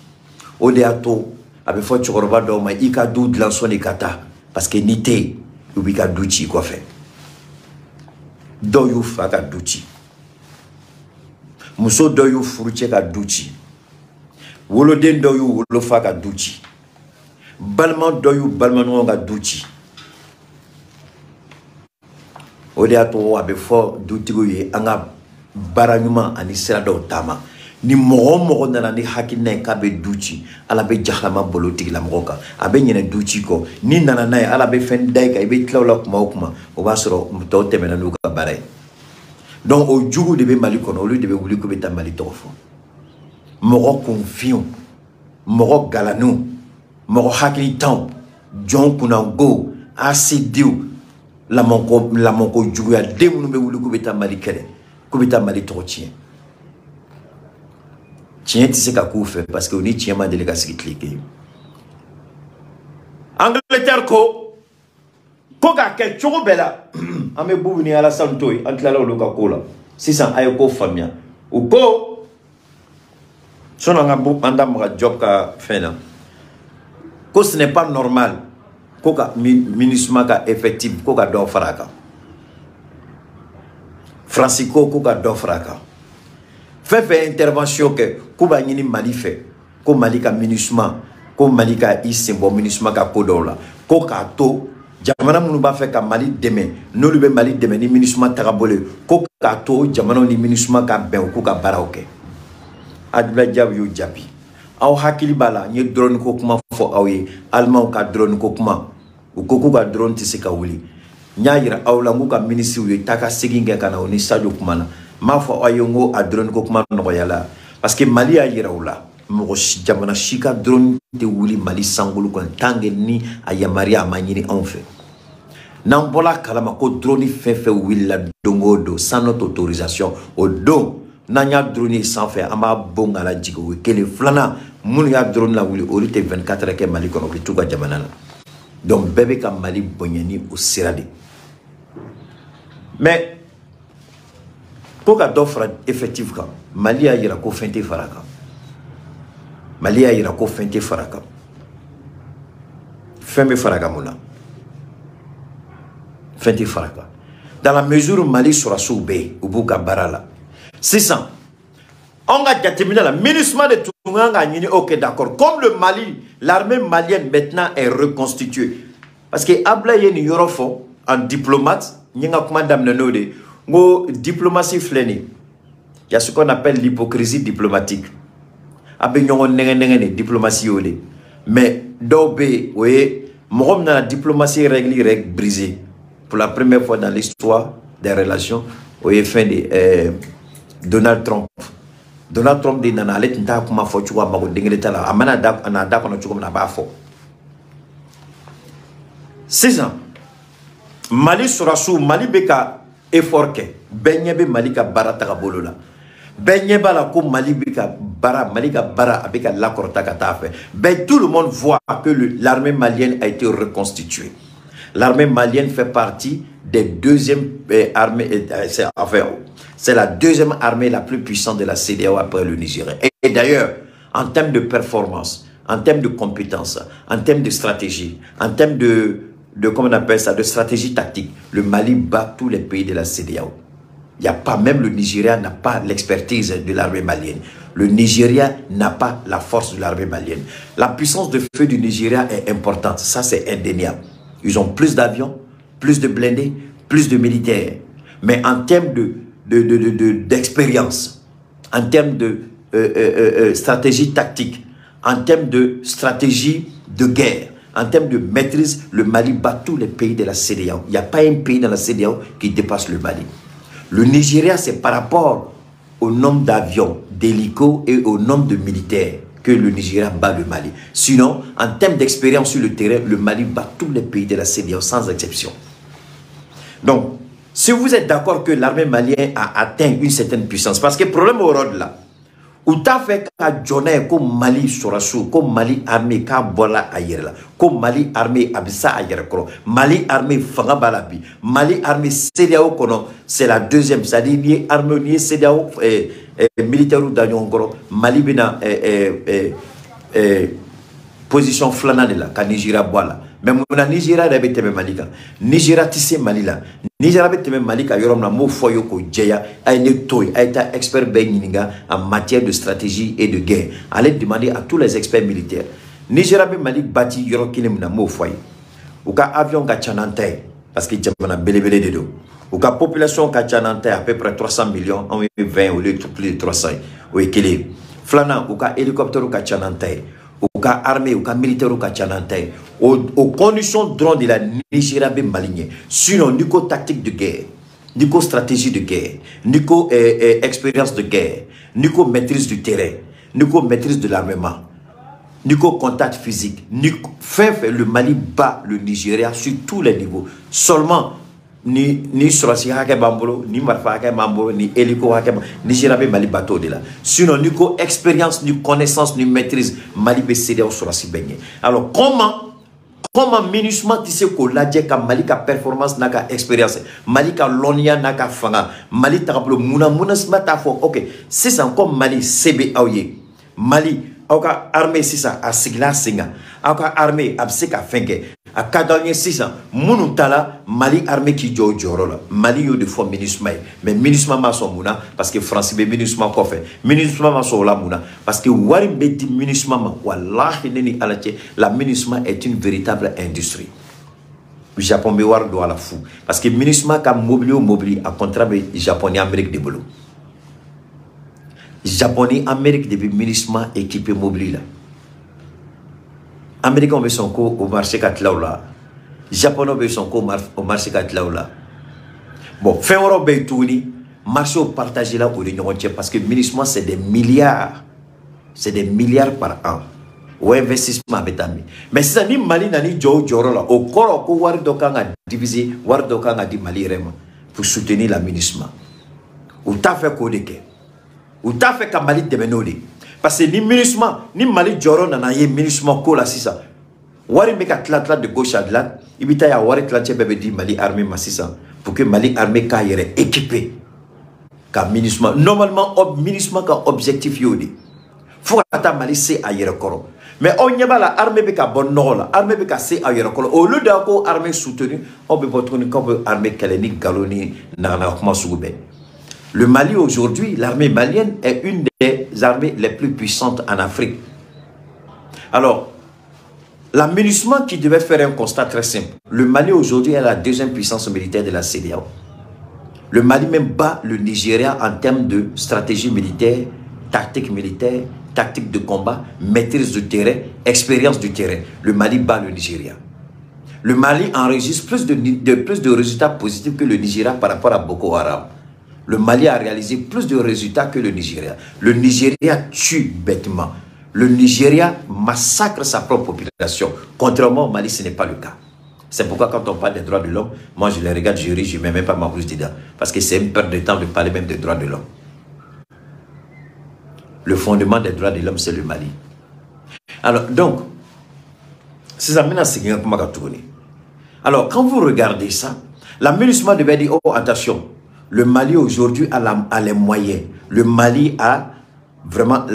o de ato abe fo chokoroba do ma i ka du dla soni kata parce que nité u bi ka duti ko fe do yu fa ka duti muso do yu furuche ka duti wolo den do yu wolo fa ka duti balman do yu balman no ka duti Odeato abe fo dutigo ye anga baranyuma ani sirado tama ni mogo nana ni hakine ka be duci ala be jahlama boloti la moka abe nyene duci ko ni nana nay ala be fen day ka be tlawla kuma o basro to temena nuka bare donc o jugu de be mali kono o de be wuli ko be tamali tofo mogo confiant mogo galanu mogo hakili tam jon kunango asidiu la monko jugu ya demunu be wuli ko be tamali kele ko be tamali tocien tien ti se ka ku fe parce que oni tien ma de ka sikitli Angleterre ko ka ke chogo bela ame bubu ni ala santoy antla lo ka kola sisan ayo ko famia ou ko son nga bu anda ma job ka fena ko ce n'est pas normal ko ka MINUSMA ka effectif ko ka do faraka Francisco ko ka do faraka fait intervention que ko ba nyini Mali fait ko Mali ka MINUSMA ko Mali ka isimbo MINUSMA ka kodola ko ka to jamana munu ba fait ka Mali deme nolu be Mali deme ni MINUSMA tagabole ko ka to jamana ni MINUSMA ka ben ko ka baraoke adla jab yu jabi aw hakili bala ni drone ko kuma fo awye alma ka drone ko kuma ko ka drone ti se ka wuli nyaayira awla ngu ka ministre yu taka seginga kana oni sadio kuma na ma fo ayongo a drone ko kuma no yala parce que Mali a yira wala mo jamana shika drone te wuli Mali sangulu kon tange ni ayamaria amanyini en fait nan bola kalama ko drone fait willa dongodo sans notre autorisation au don nanya drone sans faire ama bonga la jigo kele flana mun ya drone la wuli orite 24 ke Mali kono bitu ga jamana donc bébé ka Mali bonyani au sirade mais pour ka d'offre effective ka Mali a yira ko fente faraka Mali a yira ko fente faraka femme faraka mona fente faraka dans la mesure où Mali sera soubé ou buka barala 600 on a déterminé la MINUSMA de Tounganga Nini, ok d'accord comme le Mali l'armée malienne maintenant est reconstituée parce que Ablaye ni yorofo en diplomate nyinga commandam nanode ngo diplomatie fleni il y a ce qu'on appelle l'hypocrisie diplomatique abe nyongo nenge diplomatie yole mais dobe voyez mo na la diplomatie règle brisée pour la première fois dans l'histoire des relations voyez fin de Donald Trump de nanalet nta kuma fo chuwa mago dingele tala amana da anada kono chuko na ba fo 6 ans Mali sera sous Mali beka effort ke benyebe Mali ka barata ka bolola benyeba la ko Mali beka bara Mali ka bara abeka la korta ka tafe ben tout le monde voit que l'armée malienne a été reconstituée. L'armée malienne fait partie des deuxièmes armées c'est la deuxième armée la plus puissante de la CEDEAO après le Nigeria. Et d'ailleurs, en termes de performance, en termes de compétences, en termes de stratégie, en termes de comment on appelle ça, de stratégie tactique, le Mali bat tous les pays de la CEDEAO. Il n'y a pas, même le Nigeria n'a pas l'expertise de l'armée malienne. Le Nigeria n'a pas la force de l'armée malienne. La puissance de feu du Nigeria est importante, ça c'est indéniable. Ils ont plus d'avions, plus de blindés, plus de militaires. Mais en termes d'expérience, en termes de stratégie tactique, en termes de stratégie de guerre, en termes de maîtrise, le Mali bat tous les pays de la CEDEAO. Il n'y a pas un pays dans la CEDEAO qui dépasse le Mali. Le Nigeria, c'est par rapport au nombre d'avions, d'hélicos et au nombre de militaires que le Nigeria bat le Mali. Sinon, en termes d'expérience sur le terrain, le Mali bat tous les pays de la CEDEAO sans exception. Donc, si vous êtes d'accord que l'armée malienne a atteint une certaine puissance, parce que le problème au road là, où tu as fait qu'à Djonay, comme Mali Sorassou, comme Mali armée, qu'à Bola ailleurs, comme Mali armée Abissa ailleurs, Mali armée Fangabalabi, Mali armée CEDEAO, c'est la deuxième, c'est-à-dire armée CEDEAO militaire ou d'Anyongoro, Mali bina position flanade là, qu'à Nigeria Bola. Mais mon Nigeria avait été Malika. Nigeria tissé Malila. Nigeria avait été Malika. Yorom na mo foyo ko Djeya a été toy, a été expert Beninga en matière de stratégie et de guerre. Allez demander à tous les experts militaires. Nigeria be Malik bati yorom kilim na mo foyo. Ou ka avion ka chanante parce que Djamana belebele de do. Ou ka population ka chanante à peu près 300 millions, en 20 au lieu de plus de 300. Ou équilibre. Flana ou ka hélicoptère ka chanante. Ou ka armée ou ka militaire ou ka chanante. Aux conditions drone de la Nigeria maligné. Sinon, nico tactique de guerre, nico stratégie de guerre, nico expérience de guerre, nico maîtrise du terrain, nico maîtrise de l'armement, nico contact physique, nico fait le Mali bat le Nigeria sur tous les niveaux. Seulement, ni Sorasi Hake Bambolo, ni Marfa Hake Bambolo, ni Eliko Hake Bambolo, Nigeria Mali bateau de là. Sinon, nico expérience, ni connaissance, ni maîtrise, Mali be CEDEAO Sorasi Benye. Alors, comment Comment MINUSMA tisse ko ladje ka Mali ka performance na ka expérience Mali ka lonia na ka fanga Mali tablo muna smata fo ok c'est ça comme Mali CB awye Mali auka armée sisa a sigla singa auka armée abseka fenke a kadanye sisa munu tala Mali armée qui joro la Mali yo de fois MINUSMA mais MINUSMA ma so muna parce que France be MINUSMA ko fait MINUSMA ma so la muna parce que wari be di MINUSMA ma wallahi neni alache la MINUSMA est une véritable industrie. Le Japon be war do ala fou parce que MINUSMA ka mobili à contrat be japonais Amérique de bolo Japonais Amérique de MINUSMA équipé mobile là Américains veut son co au marché Katlaoula. Japonais veut son co au marché Katlaoula. Bon, fin Europe est tout marché au partagé là au l'Union parce que MINUSMA c'est des milliards. C'est des milliards par an. Ou investissement avec ami. Mais si ça ni Mali nani Joro là, au corps au war dokanga divisé, war dokanga di Mali rema pour soutenir la MINUSMA. Ou t'as fait quoi de que? Ou t'as fait qu'à Mali de menoli? Parce que ni MINUSMA, ni Mali Joro nana ye MINUSMA ko la sisa. Wari meka tlatla de gauche à droite, ibita ya wari tlatche bebe di Mali armée massisa pour que Mali armée ka yere équipé. Ka MINUSMA normalement MINUSMA ka objectif yodi. Faut que Mali se a yere koro. Mais on y a la armée beka bon non la armée beka se a yere koro. Au lieu d'ako armée soutenue, on peut votre comme armée kaleni galoni nana kuma soube. Le Mali aujourd'hui, l'armée malienne est une des armées les plus puissantes en Afrique. Alors, la MINUSMA qui devait faire un constat très simple. Le Mali aujourd'hui est la deuxième puissance militaire de la CEDEAO. Le Mali même bat le Nigeria en termes de stratégie militaire, tactique de combat, maîtrise du terrain, expérience du terrain. Le Mali bat le Nigeria. Le Mali enregistre plus de résultats positifs que le Nigeria par rapport à Boko Haram. Le Mali a réalisé plus de résultats que le Nigeria. Le Nigeria tue bêtement. Le Nigeria massacre sa propre population. Contrairement au Mali, ce n'est pas le cas. C'est pourquoi quand on parle des droits de l'homme, moi je les regarde, je ris, je ne mets même pas ma bouche dedans. Parce que c'est une perte de temps de parler même des droits de l'homme. Le fondement des droits de l'homme, c'est le Mali. Alors, donc, c'est ça maintenant, c'est comment tourner. Alors, quand vous regardez ça, la MINUSMA devait dire, oh, attention, le Mali aujourd'hui a les moyens. Le Mali a vraiment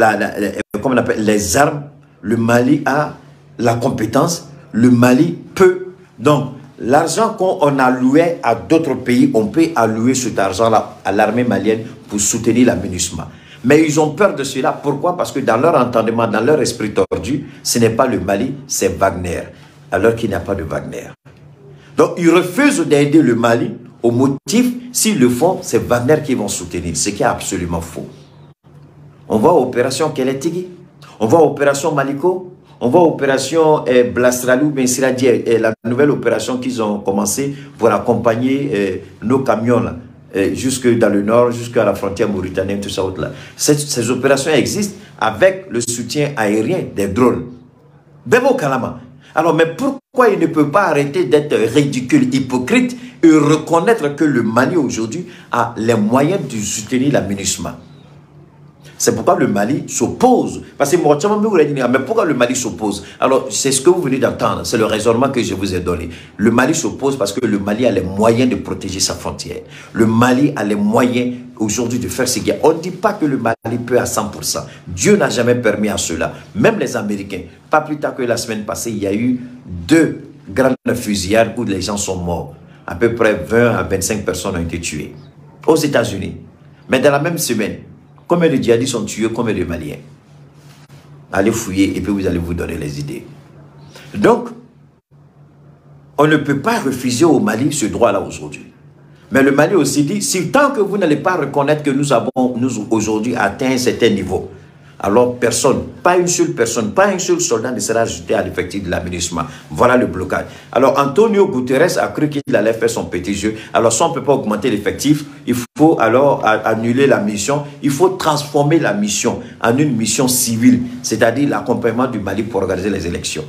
comment on appelle, les armes. Le Mali a la compétence. Le Mali peut. Donc, l'argent qu'on a loué à d'autres pays, on peut allouer cet argent-là à l'armée malienne pour soutenir la MINUSMA. Mais ils ont peur de cela. Pourquoi? Parce que dans leur entendement, dans leur esprit tordu, ce n'est pas le Mali, c'est Wagner. Alors qu'il n'y a pas de Wagner. Donc, ils refusent d'aider le Mali au motif, s'ils le font, c'est Wagner qui vont soutenir, ce qui est absolument faux. On voit opération Keletigi, on voit opération Maliko, on voit opération Blastralou, la nouvelle opération qu'ils ont commencé pour accompagner nos camions là, jusque dans le nord, jusqu'à la frontière mauritanienne, tout ça. Là. Ces opérations existent avec le soutien aérien des drones. Bebo Kalama. Alors, mais pourquoi il ne peut pas arrêter d'être ridicule, hypocrite et reconnaître que le Mali aujourd'hui a les moyens de soutenir la MINUSMA? C'est pourquoi le Mali s'oppose. Parce que moi, mais pourquoi le Mali s'oppose? Alors, c'est ce que vous venez d'entendre. C'est le raisonnement que je vous ai donné. Le Mali s'oppose parce que le Mali a les moyens de protéger sa frontière. Le Mali a les moyens aujourd'hui de faire ce guerres. On ne dit pas que le Mali peut à 100%. Dieu n'a jamais permis à cela. Même les Américains. Pas plus tard que la semaine passée, il y a eu 2 grandes fusillades où les gens sont morts. À peu près 20 à 25 personnes ont été tuées. Aux États-Unis. Mais dans la même semaine, combien de djihadistes sont tués, combien de Maliens? Allez fouiller et puis vous allez vous donner les idées. Donc, on ne peut pas refuser au Mali ce droit-là aujourd'hui. Mais le Mali aussi dit, si tant que vous n'allez pas reconnaître que nous avons aujourd'hui atteint un certain niveau, alors personne, pas une seule personne, pas un seul soldat ne sera ajouté à l'effectif de la MINUSMA. Voilà le blocage. Alors Antonio Guterres a cru qu'il allait faire son petit jeu. Alors si on ne peut pas augmenter l'effectif, il faut alors annuler la mission. Il faut transformer la mission en une mission civile, c'est-à-dire l'accompagnement du Mali pour organiser les élections.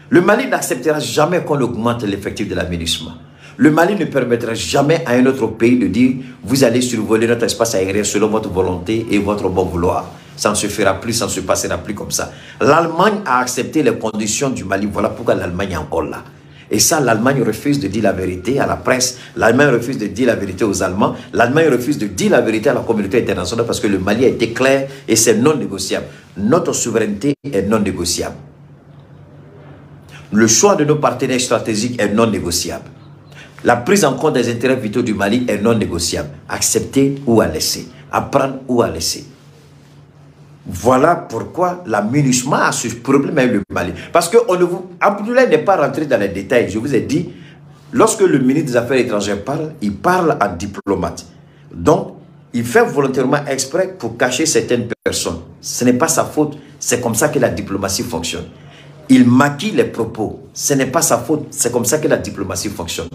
Le Mali n'acceptera jamais qu'on augmente l'effectif de la MINUSMA. Le Mali ne permettra jamais à un autre pays de dire « Vous allez survoler notre espace aérien selon votre volonté et votre bon vouloir ». Ça ne se fera plus, ça ne se passera plus comme ça. L'Allemagne a accepté les conditions du Mali. Voilà pourquoi l'Allemagne est encore là. Et ça, l'Allemagne refuse de dire la vérité à la presse. L'Allemagne refuse de dire la vérité aux Allemands. L'Allemagne refuse de dire la vérité à la communauté internationale parce que le Mali a été clair et c'est non négociable. Notre souveraineté est non négociable. Le choix de nos partenaires stratégiques est non négociable. La prise en compte des intérêts vitaux du Mali est non négociable. Accepter ou à laisser. Apprendre ou à laisser. Voilà pourquoi la MINUSMA a ce problème avec le Mali. Parce que Abdoulaye n'est pas rentré dans les détails. Je vous ai dit, lorsque le ministre des Affaires étrangères parle, il parle en diplomate. Donc, il fait volontairement exprès pour cacher certaines personnes. Ce n'est pas sa faute. C'est comme ça que la diplomatie fonctionne. Il maquille les propos. Ce n'est pas sa faute. C'est comme ça que la diplomatie fonctionne.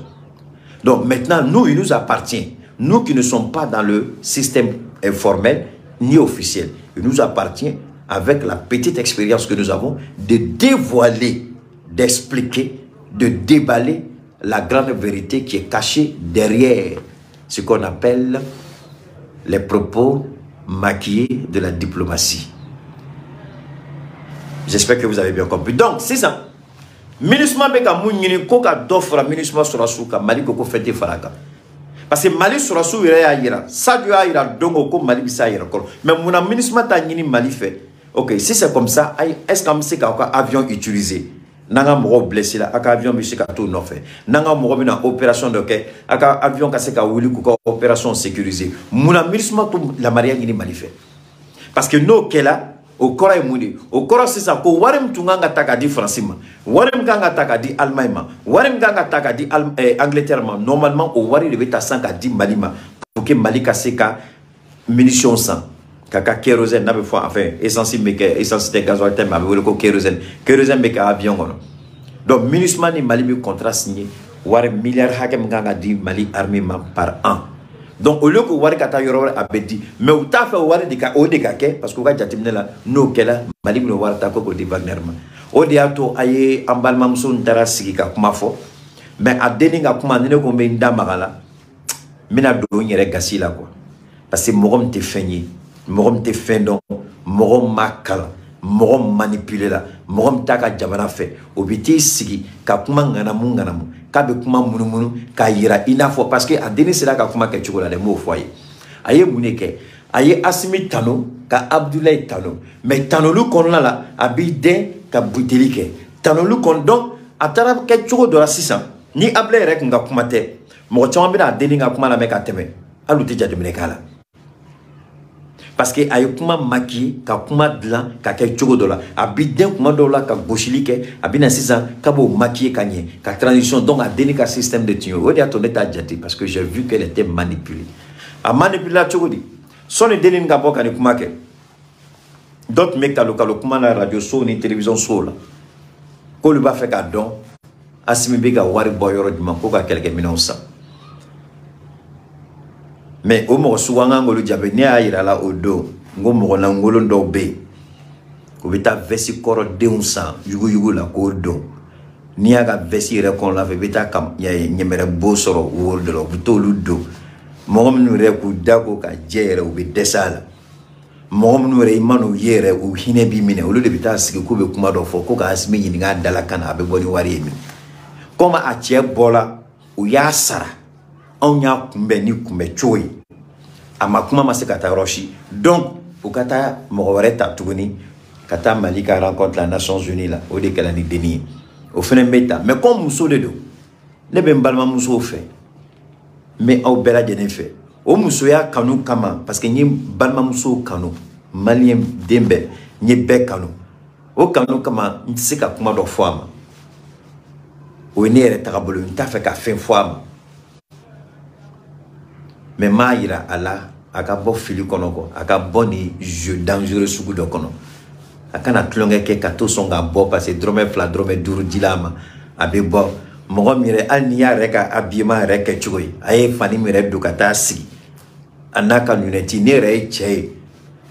Donc maintenant, nous, il nous appartient. Nous qui ne sommes pas dans le système informel ni officiel. Il nous appartient, avec la petite expérience que nous avons, de dévoiler, d'expliquer, de déballer la grande vérité qui est cachée derrière ce qu'on appelle les propos maquillés de la diplomatie. J'espère que vous avez bien compris. Donc, c'est ça. MINUSMA beka mounini koka dofra MINUSMA surasuka Mali koko fete faraka. Parce que Mali surasu ira ira. Ça doit ira dongo ko Mali bisa ira kol. Mais mon MINUSMA ta nini Mali fait. Ok, si c'est comme ça, est-ce qu'on sait qu'un avion utilisé? Nanga moro blessé là, aka avion bi seka to no fait. Nanga moro bi na opération de ke, aka avion ka seka wuli ko opération sécurisée. Mon MINUSMA to la maria nini Mali fait. Parce que no kela au Kora et Mouni. Au Kora, c'est ça. Ko warem tunganga takadi francima. Warem ganga takadi Allemagne. Warem ganga takadi Angleterre. Normalement, au wari devait ta sankadi Malima. Pour que Malika seka munitions sans. Kaka kérosène, n'avait fois, enfin, essentiel, mais essentiel gasoil thème, avec le kérosène. Kérosène, mais avion. Donc, MINUSMA ni Mali, contrat signé. Warem milliard hakem ganga di Mali armement par an. Donc, au lieu que Wari Kata Yoro abedi, mais où t'as fait Wari de Kake, parce que Wadi là, no kela, Mali no Wari Tako de Wagner. Au diato aye ambalmamson tarasika kumafo, mais à deninga kumane ko menda magala, mina do nyere gasila quoi. Parce que morom te feigné, morom te fendon, morom makala, morom manipulé là, morom taka jabana fait, obiti sigi, ka kuma ngana munganamu. Kabe kuma munu ka yira inafo parce que a donné cela ka kuma ke chokola de mo foyer aye muneke aye Assimi Tano ka Abdoulaye Tano mais Tano lu kon la abide ka butelike Tano lu kon donc atara ke choko do la 600 ni Abdoulaye rek nga kuma te mo chama bi na deni nga kuma la meka teme alu te jadi menekala parce que aye kuma maki ka kuma dlan ka ke choko do la abide kuma do la ka goshilike abina 600 ka bo maki kanye ka transition donc a deni ka système de tio o dia ton état jati parce que j'ai vu qu'elle était manipulée a manipuler la choko di son deni nga boka ni kuma ke d'autres mecs ka lokalo kuma na radio so ni télévision so la ko lu ba fait ka don Assimi bega wari boyoro di man ko ka quelques minutes mais au moment où on a ngolo jabe ne ayira la odo ngomo na ngolo ndo be ko bita vesi koro deunsa yugu la ko do ni aga vesi re kon la bita kam ya nyemere bosoro wol de lo bito ludo mom nu re ku dago ka jere u be desala mom nu re imanu yere u hine bi mine o de bita sigi ko be kuma do fo ko ka Assimi yin nga dala kana be boni wari mi koma a che bola u ya sara on ya kumbe ni kumbe choi ama kuma masekata roshi donc ukata mowereta tuguni kata Malika rencontre la Nations Unies là au décalé ni deni au fin meta mais comme muso de do ne be mbalma muso fait mais au bela de ne fait o muso ya kanu kama parce que ni balma muso kanu malien dembe ni be kanu o kanu kama nsika kuma do fama o ne re takabolo nta fait ka fin fama mais maïra ala akabo fili konoko akabo ni jeu dangereux sugu do kono akana tlonge ke kato songa bo parce que drome fla drome duru dilama abe bo mo mire ania reka abima reka chugoy ay fani mire dukata si anaka luneti ne re che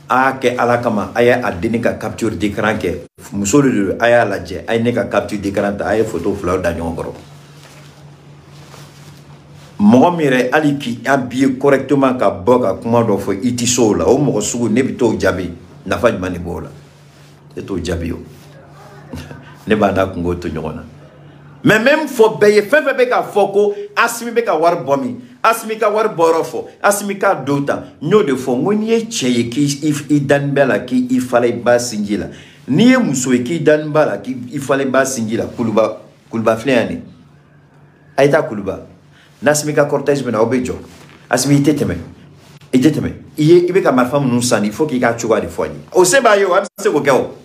ake alakama aya adenika capture d'écran ke musolo aya laje ay neka capture d'écran ta ay photo fla da nyongoro mo mire aliki habillé correctement ka boka kuma do fo itiso la o mo sugu ne bito jabi nafa jumani bola eto jabio ne bana kungo to nyona mais même fo beye fefe be ka foko asimi be ka war bomi asimi ka war borofo asimi ka dota nyo de fo ngoni e cheye ki if idan bela ki ifale ba singila ni e muso ki dan bala ki ifale ba singila kuluba fleani aita kuluba nasimi ka cortège bena obejo asimi teteme ibe ka marfam nun sani il faut qu'il ka chuga de foyi o se ba yo am se ko gawo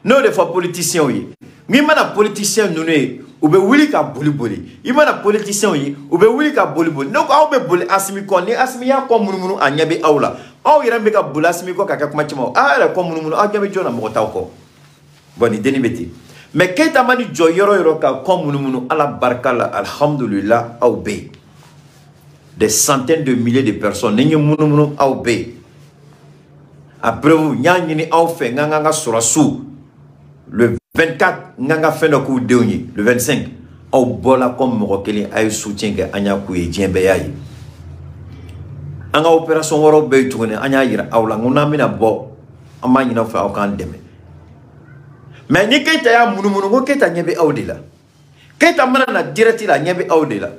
no de fo politicien yi mi mana politicien nune ube wili ka boli i mana politicien yi ube wili ka boli no ko awbe boli asimi ko ni asimi ya ko munumunu anyabe awla aw yere be ka boli asimi ko kaka kuma chimo ala ko munumunu anyabe jona mo taw ko boni deni beti mais keta mani jo yoro ka ko munumunu ala barkala alhamdulillah awbe des centaines de milliers de personnes nenye munumunu awbe après vous nyani ni aw fe nganga surasu le 24 nganga feno ku deuni le 25 au bola comme mokeli ay soutien ke anya ku e jembe yayi anga opération woro be tugone anya yira awla nguna mina bo amani na fa o kan deme mais ni keta ya munumunu ko keta nyebe awdila keta mana na direct la nyebe awdila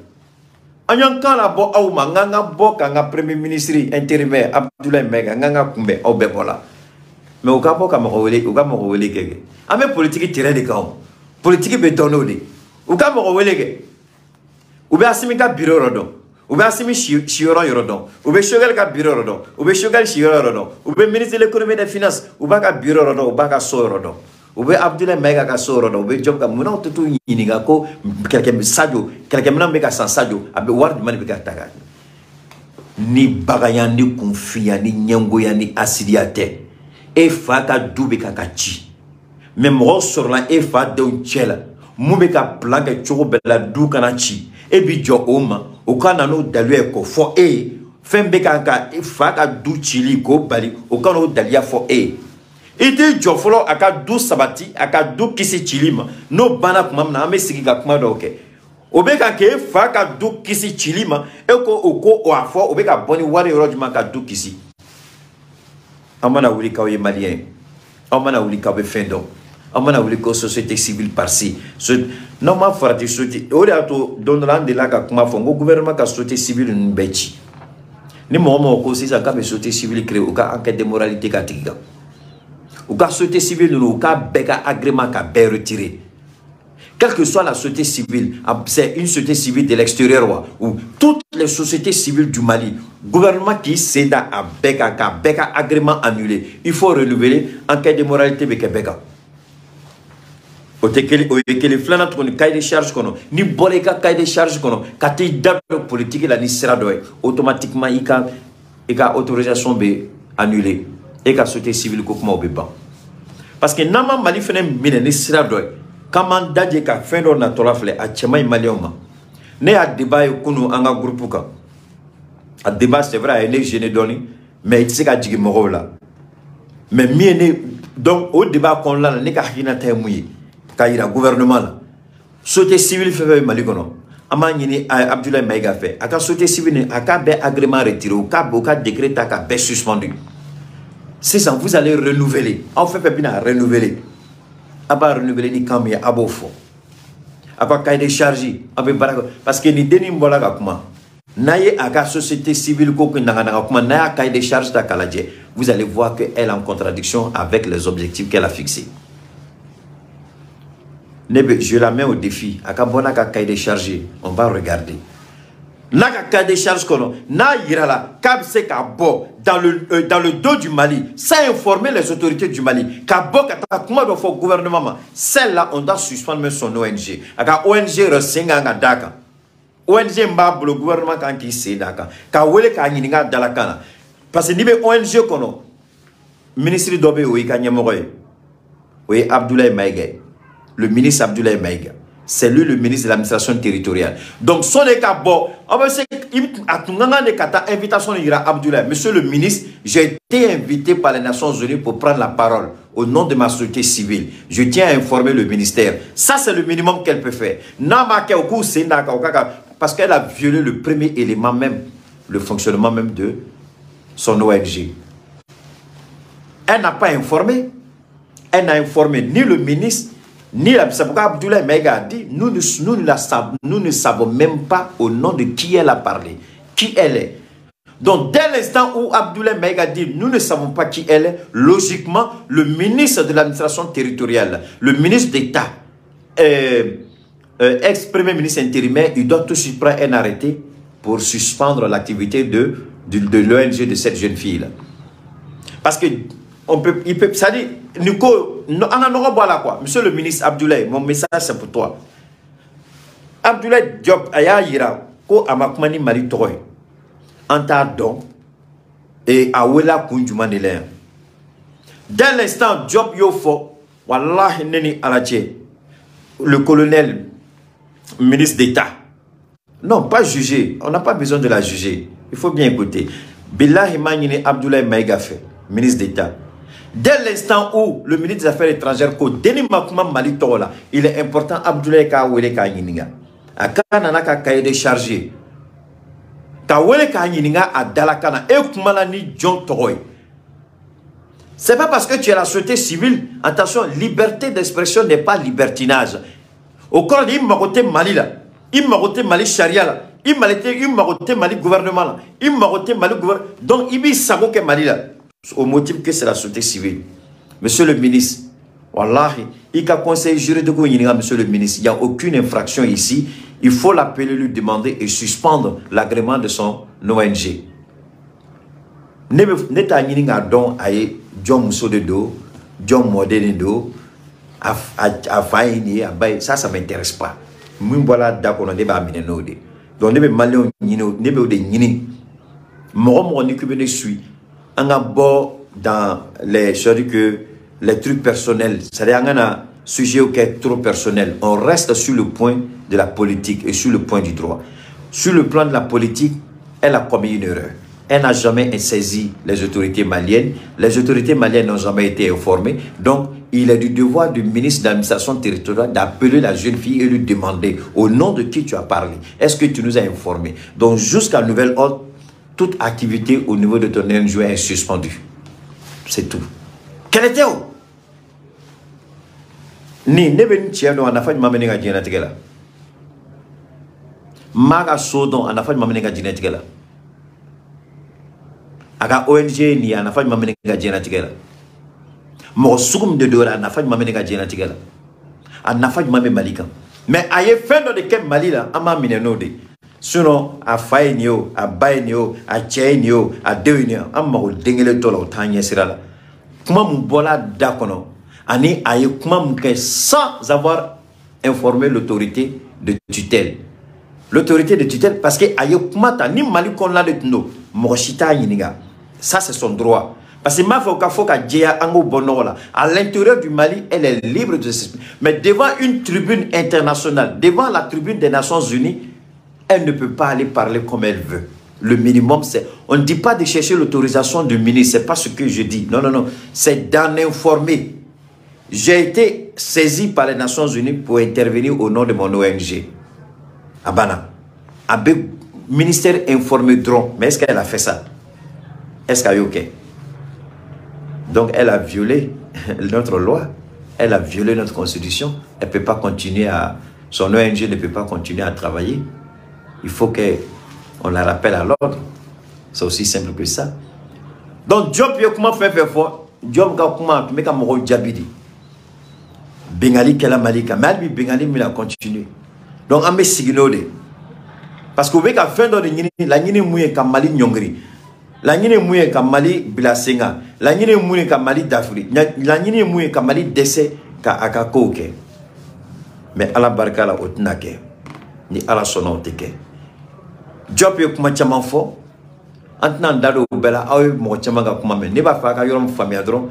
anya kala bo awma nganga bo kanga premier ministre intérimaire Abdoulaye Mega nganga kumbe au be bola mais au cas ka mo wele kege ame politique tiré de kaw politique be donné ou ka mo wele ke ou be asimi ka bureau rodon ou be asimi chioro rodon ou be shogal ka bureau rodon ou be shogal chioro rodon ou be ministre de l'économie et des finances ou ba ka bureau rodon ou ba ka so rodon ou be Abdoulaye Mega ka so rodon ou be job ka muna tutu yiniga ko quelqu'un sadio quelqu'un mena be ka san sadio abe war du mani be ka taga ni bagayandi konfiya ni nyangoya ni asidiate e fa ka dube ka ci mais mo sur la e fa de unchela mu be ka plaque chogo bela du kana ci e bi jo oma o kana no dalu ko fo e fembe ka e fa ka du chili ko bali o kana no dalia fo e ite jo folo aka du sabati aka du kisi chilima no bana kuma na ame sigi ka kuma do ke o be ka ke fa ka du kisi chilima e ko o afo o be ka boni wari rojuma ka du kisi amana wuli ka ye malien amana wuli ka be fendo amana wuli ko société civile par-ci non ma farati société o de ato don land de la ka kuma fo ngo gouvernement ka société civile nbechi ni mo ko si ça ka be société civile créé o ka enquête de moralité ka tiga o ka société civile no ka beka agrément ka be retiré quelle que soit la société civile, c'est une société civile de l'extérieur ou toutes les sociétés civiles du Mali, gouvernement qui cède à Beka agrément annulé, il faut renouveler en cas de moralité Beka Beka. O te kele flana to ni cahier de charge kono ni boleka cahier de charge kono kati dablo politique la ni sera doy automatiquement ika autorisation be annulé et ka société civile ko kuma obeba parce que nama Mali fene mine ni sera doy comment dadje ka fendo na tolafle a chemay malioma ne a débat kunu anga groupe ka a débat c'est vrai ne gêné doni mais c'est ka jigi mo la mais miene donc au débat qu'on la ne ka hina tay muyi ka ira gouvernement la société civile fait Mali kono amani ni Abdoulaye Maiga fait aka société civile aka be agrément retiré ou ka décret aka be suspendu c'est ça vous allez renouveler en fait bien renouveler aba renouveler ni kamia abofo aba cahier de charge abe baraka parce que ni deni mbola ga kuma naye aka société civile ko nanga kuma na cahier de charge ta kaladje vous allez voir que elle est en contradiction avec les objectifs qu'elle a fixés. Je la mets au défi aka bona ka cahier de charge on va regarder naka cahier de charge kono na yirala kabse ka bo dans le dos du Mali sans informer les autorités du Mali ka bo ka kuma do fo gouvernement celle-là on doit suspendre son ONG aka ONG resenga nga daka ONG mbab le gouvernement kan ki se daka ka wele ka nyininga dalakana parce que nibe ONG kono ministre dobe o ka nyamoy o Abdoulaye Maiga le ministre Abdoulaye Maiga c'est lui le ministre de l'administration territoriale. Donc, son écabo, invitation ira Abdoulaye. Monsieur le ministre, j'ai été invité par les Nations Unies pour prendre la parole au nom de ma société civile. Je tiens à informer le ministère. Ça, c'est le minimum qu'elle peut faire. Parce qu'elle a violé le premier élément même, le fonctionnement même de son ONG. Elle n'a pas informé. Elle n'a informé ni le ministre, ni la... C'est pourquoi Abdoulaye Maïga a dit, nous ne savons même pas au nom de qui elle a parlé, qui elle est. Donc, dès l'instant où Abdoulaye Maïga dit, nous ne savons pas qui elle est, logiquement, le ministre de l'administration territoriale, le ministre d'État, ex-premier ministre intérimaire, il doit tout de suite prendre un arrêté pour suspendre l'activité de l'ONG de cette jeune fille-là. Parce que, ça dit, Nico, on en aura quoi. Monsieur le ministre Abdoulaye, mon message c'est pour toi. Abdoulaye Diop, aya yira, ko amakmani mali toy. Anta don, et awela kunjumanele. Dès l'instant, Diop yofo, wallahi neni alache, le colonel, ministre d'État. Non, pas juger. On n'a pas besoin de la juger. Il faut bien écouter. Billahi Manine Abdoulaye Maïga fait, ministre d'État. Dès l'instant où le ministre des Affaires étrangères, il est important Abdoulaye Kawele Kanyininga. A Kanana Kaye déchargé. Kawele Kanyininga à Dalakana. Et Kumalani John Toroy. C'est pas parce que tu es la société civile. Attention, liberté d'expression n'est pas libertinage. Au corps il m'a côté Mali là. Il m'a côté Mali Sharia là. Il m'a côté Mali gouvernement là. Il m'a côté Mali gouvernement. Donc il y a que Mali là. Au motif que c'est la société civile. Monsieur le ministre, wallahi, il y a conseil juridique, monsieur le ministre, il n'y a aucune infraction ici. Il faut l'appeler, lui demander et suspendre l'agrément de son ONG. Neta nyininga don aye John Mousso de do, John Modene do, a faini, ça m'intéresse pas. Voilà d'accord, on débat minenode. Donc, nebe malon nyino, nebe de nyini. Moi, ni que je suis. On a beau dans les, je dis que les trucs personnels, c'est-à-dire on a un sujet qui est trop personnel. On reste sur le point de la politique et sur le point du droit. Sur le plan de la politique, elle a commis une erreur. Elle n'a jamais saisi les autorités maliennes. Les autorités maliennes n'ont jamais été informées. Donc, il est du devoir du ministre de l'administration territoriale d'appeler la jeune fille et lui demander au nom de qui tu as parlé. Est-ce que tu nous as informés? Donc, jusqu'à nouvel ordre, toute activité au niveau de ton ONG est suspendue. C'est tout. Quel était où? Ni neben tieno anafanya mamenga genetikela. Maga sodon anafanya mamenga genetikela. Aga ONG ni anafanya mamenga genetikela. Mo sugum de dora anafanya mamenga genetikela. Anafanya mame malika. Mais aye fendo de kem malila ama minenode. Sinon, à Fayenio, à Bayenio, à Tchayenio, à Deunio, à Maro Dengele Tola, au Tanya Sirala. Comment mon bola d'akono, ani aye comment mon sans avoir informé l'autorité de tutelle. L'autorité de tutelle, parce que aye comment ni mali kon la de tno, mochita yiniga. Ça, c'est son droit. Parce que ma foka djea ango bonola. À l'intérieur du Mali, elle est libre de s'exprimer. Mais devant une tribune internationale, devant la tribune des Nations Unies, elle ne peut pas aller parler comme elle veut. Le minimum, c'est... On ne dit pas de chercher l'autorisation du ministre. Ce n'est pas ce que je dis. Non, non, non. C'est d'en informer. J'ai été saisi par les Nations Unies pour intervenir au nom de mon ONG. Abana. Avec ministère informé drone. Mais est-ce qu'elle a fait ça? Est-ce qu'elle est OK? Donc, elle a violé notre loi. Elle a violé notre constitution. Elle ne peut pas continuer à... Son ONG ne peut pas continuer à travailler. Il faut qu'on la rappelle à l'ordre. C'est aussi simple que ça. Donc, Diop, comment faire fort? Diop, comment faire fort? Jabidi. Bengali, Kela Malika. Mais Bengali, il a continué. Donc, on met signalé. Parce que vous voyez qu'à fin de la Nini Mouye Kamali Nyongri. La Nini Mouye Kamali Bilasenga. La Nini Mouye Kamali Dafri. La Nini Mouye Kamali Dese Akako. Mais à la barka la otnake. Ni à la sonoteke. Job yo kuma chaman fo antnan dalo bela aw mo chaman ga kuma me ne ba fa ka yorom famia dron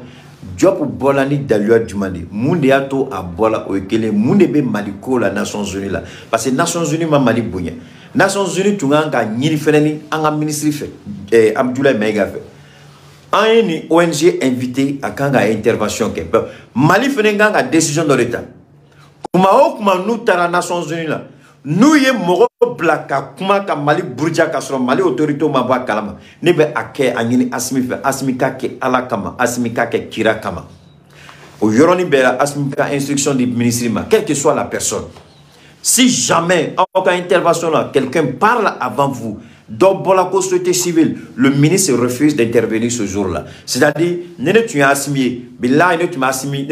job bolani dalua dumandi munde ato a bola o ekele munde be maliko la Nations Unies là parce que Nations Unies ma mali bunya Nations Unies tunganga nyiri feneni anga ministre fait Abdoulaye Maïga fait an ni ONG invité à kanga intervention ke Mali fenenga décision de l'état kuma nous tara Nations Unies là nous y moro blaka kuma ka Mali burja ka soro Mali autorité ma ba kalama ne be ake anyini asmi ka ke ala kama asmi ka ke kira kama au yoroni be asmi ka instruction du ministre ma quelle que soit la personne. Si jamais en cas d'intervention là quelqu'un parle avant vous donc pour la société civile, le ministre refuse d'intervenir ce jour-là. C'est-à-dire, tu as assimilé, mais là, tu m'as assimilé,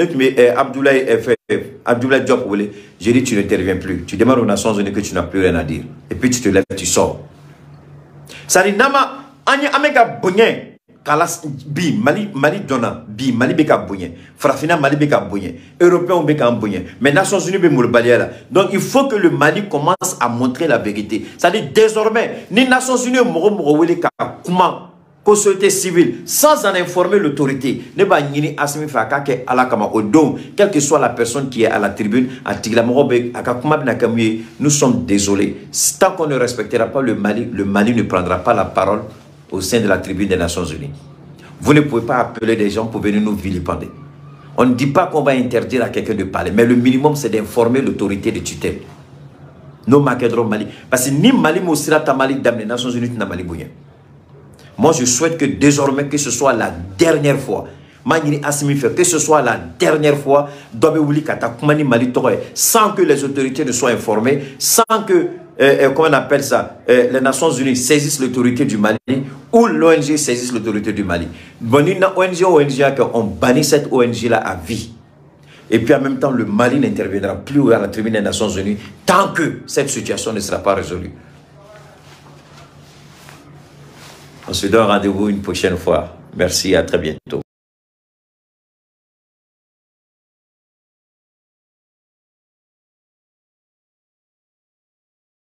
Abdoulaye Diop, j'ai dit tu n'interviens plus. Tu demandes aux Nations Unies que tu n'as plus rien à dire. Et puis tu te lèves, tu sors. C'est-à-dire, Nama, Ameka Bonyen, Kalas bi Mali donna bi Mali beka bonyen Frafina Mali beka bonyen Européen beka bonyen mais Nations Unies be moulbaliala. Donc il faut que le Mali commence à montrer la vérité. C'est-à-dire désormais ni Nations Unies moro wele ka kuma ko société civile sans en informer l'autorité ne ba nyini asmi fa ka ke ala kama odon quelle que soit la personne qui est à la tribune à tigla moro be aka kuma bina kamye. Nous sommes désolés tant qu'on ne respectera pas le Mali ne prendra pas la parole au sein de la tribune des Nations Unies. Vous ne pouvez pas appeler des gens pour venir nous vilipender. On ne dit pas qu'on va interdire à quelqu'un de parler, mais le minimum c'est d'informer l'autorité de tutelle. Nos maquedros Mali. Parce que ni Mali Moussira Tamali Dame des Nations Unies n'a Mali Bouyen. Moi je souhaite que désormais que ce soit la dernière fois. Que ce soit la dernière fois, sans que les autorités ne soient informées, sans que, comment on appelle ça, les Nations Unies saisissent l'autorité du Mali ou l'ONG saisisse l'autorité du Mali. On bannit cette ONG-là à vie. Et puis en même temps, le Mali n'interviendra plus à la tribune des Nations Unies tant que cette situation ne sera pas résolue. On se donne rendez-vous une prochaine fois. Merci, à très bientôt.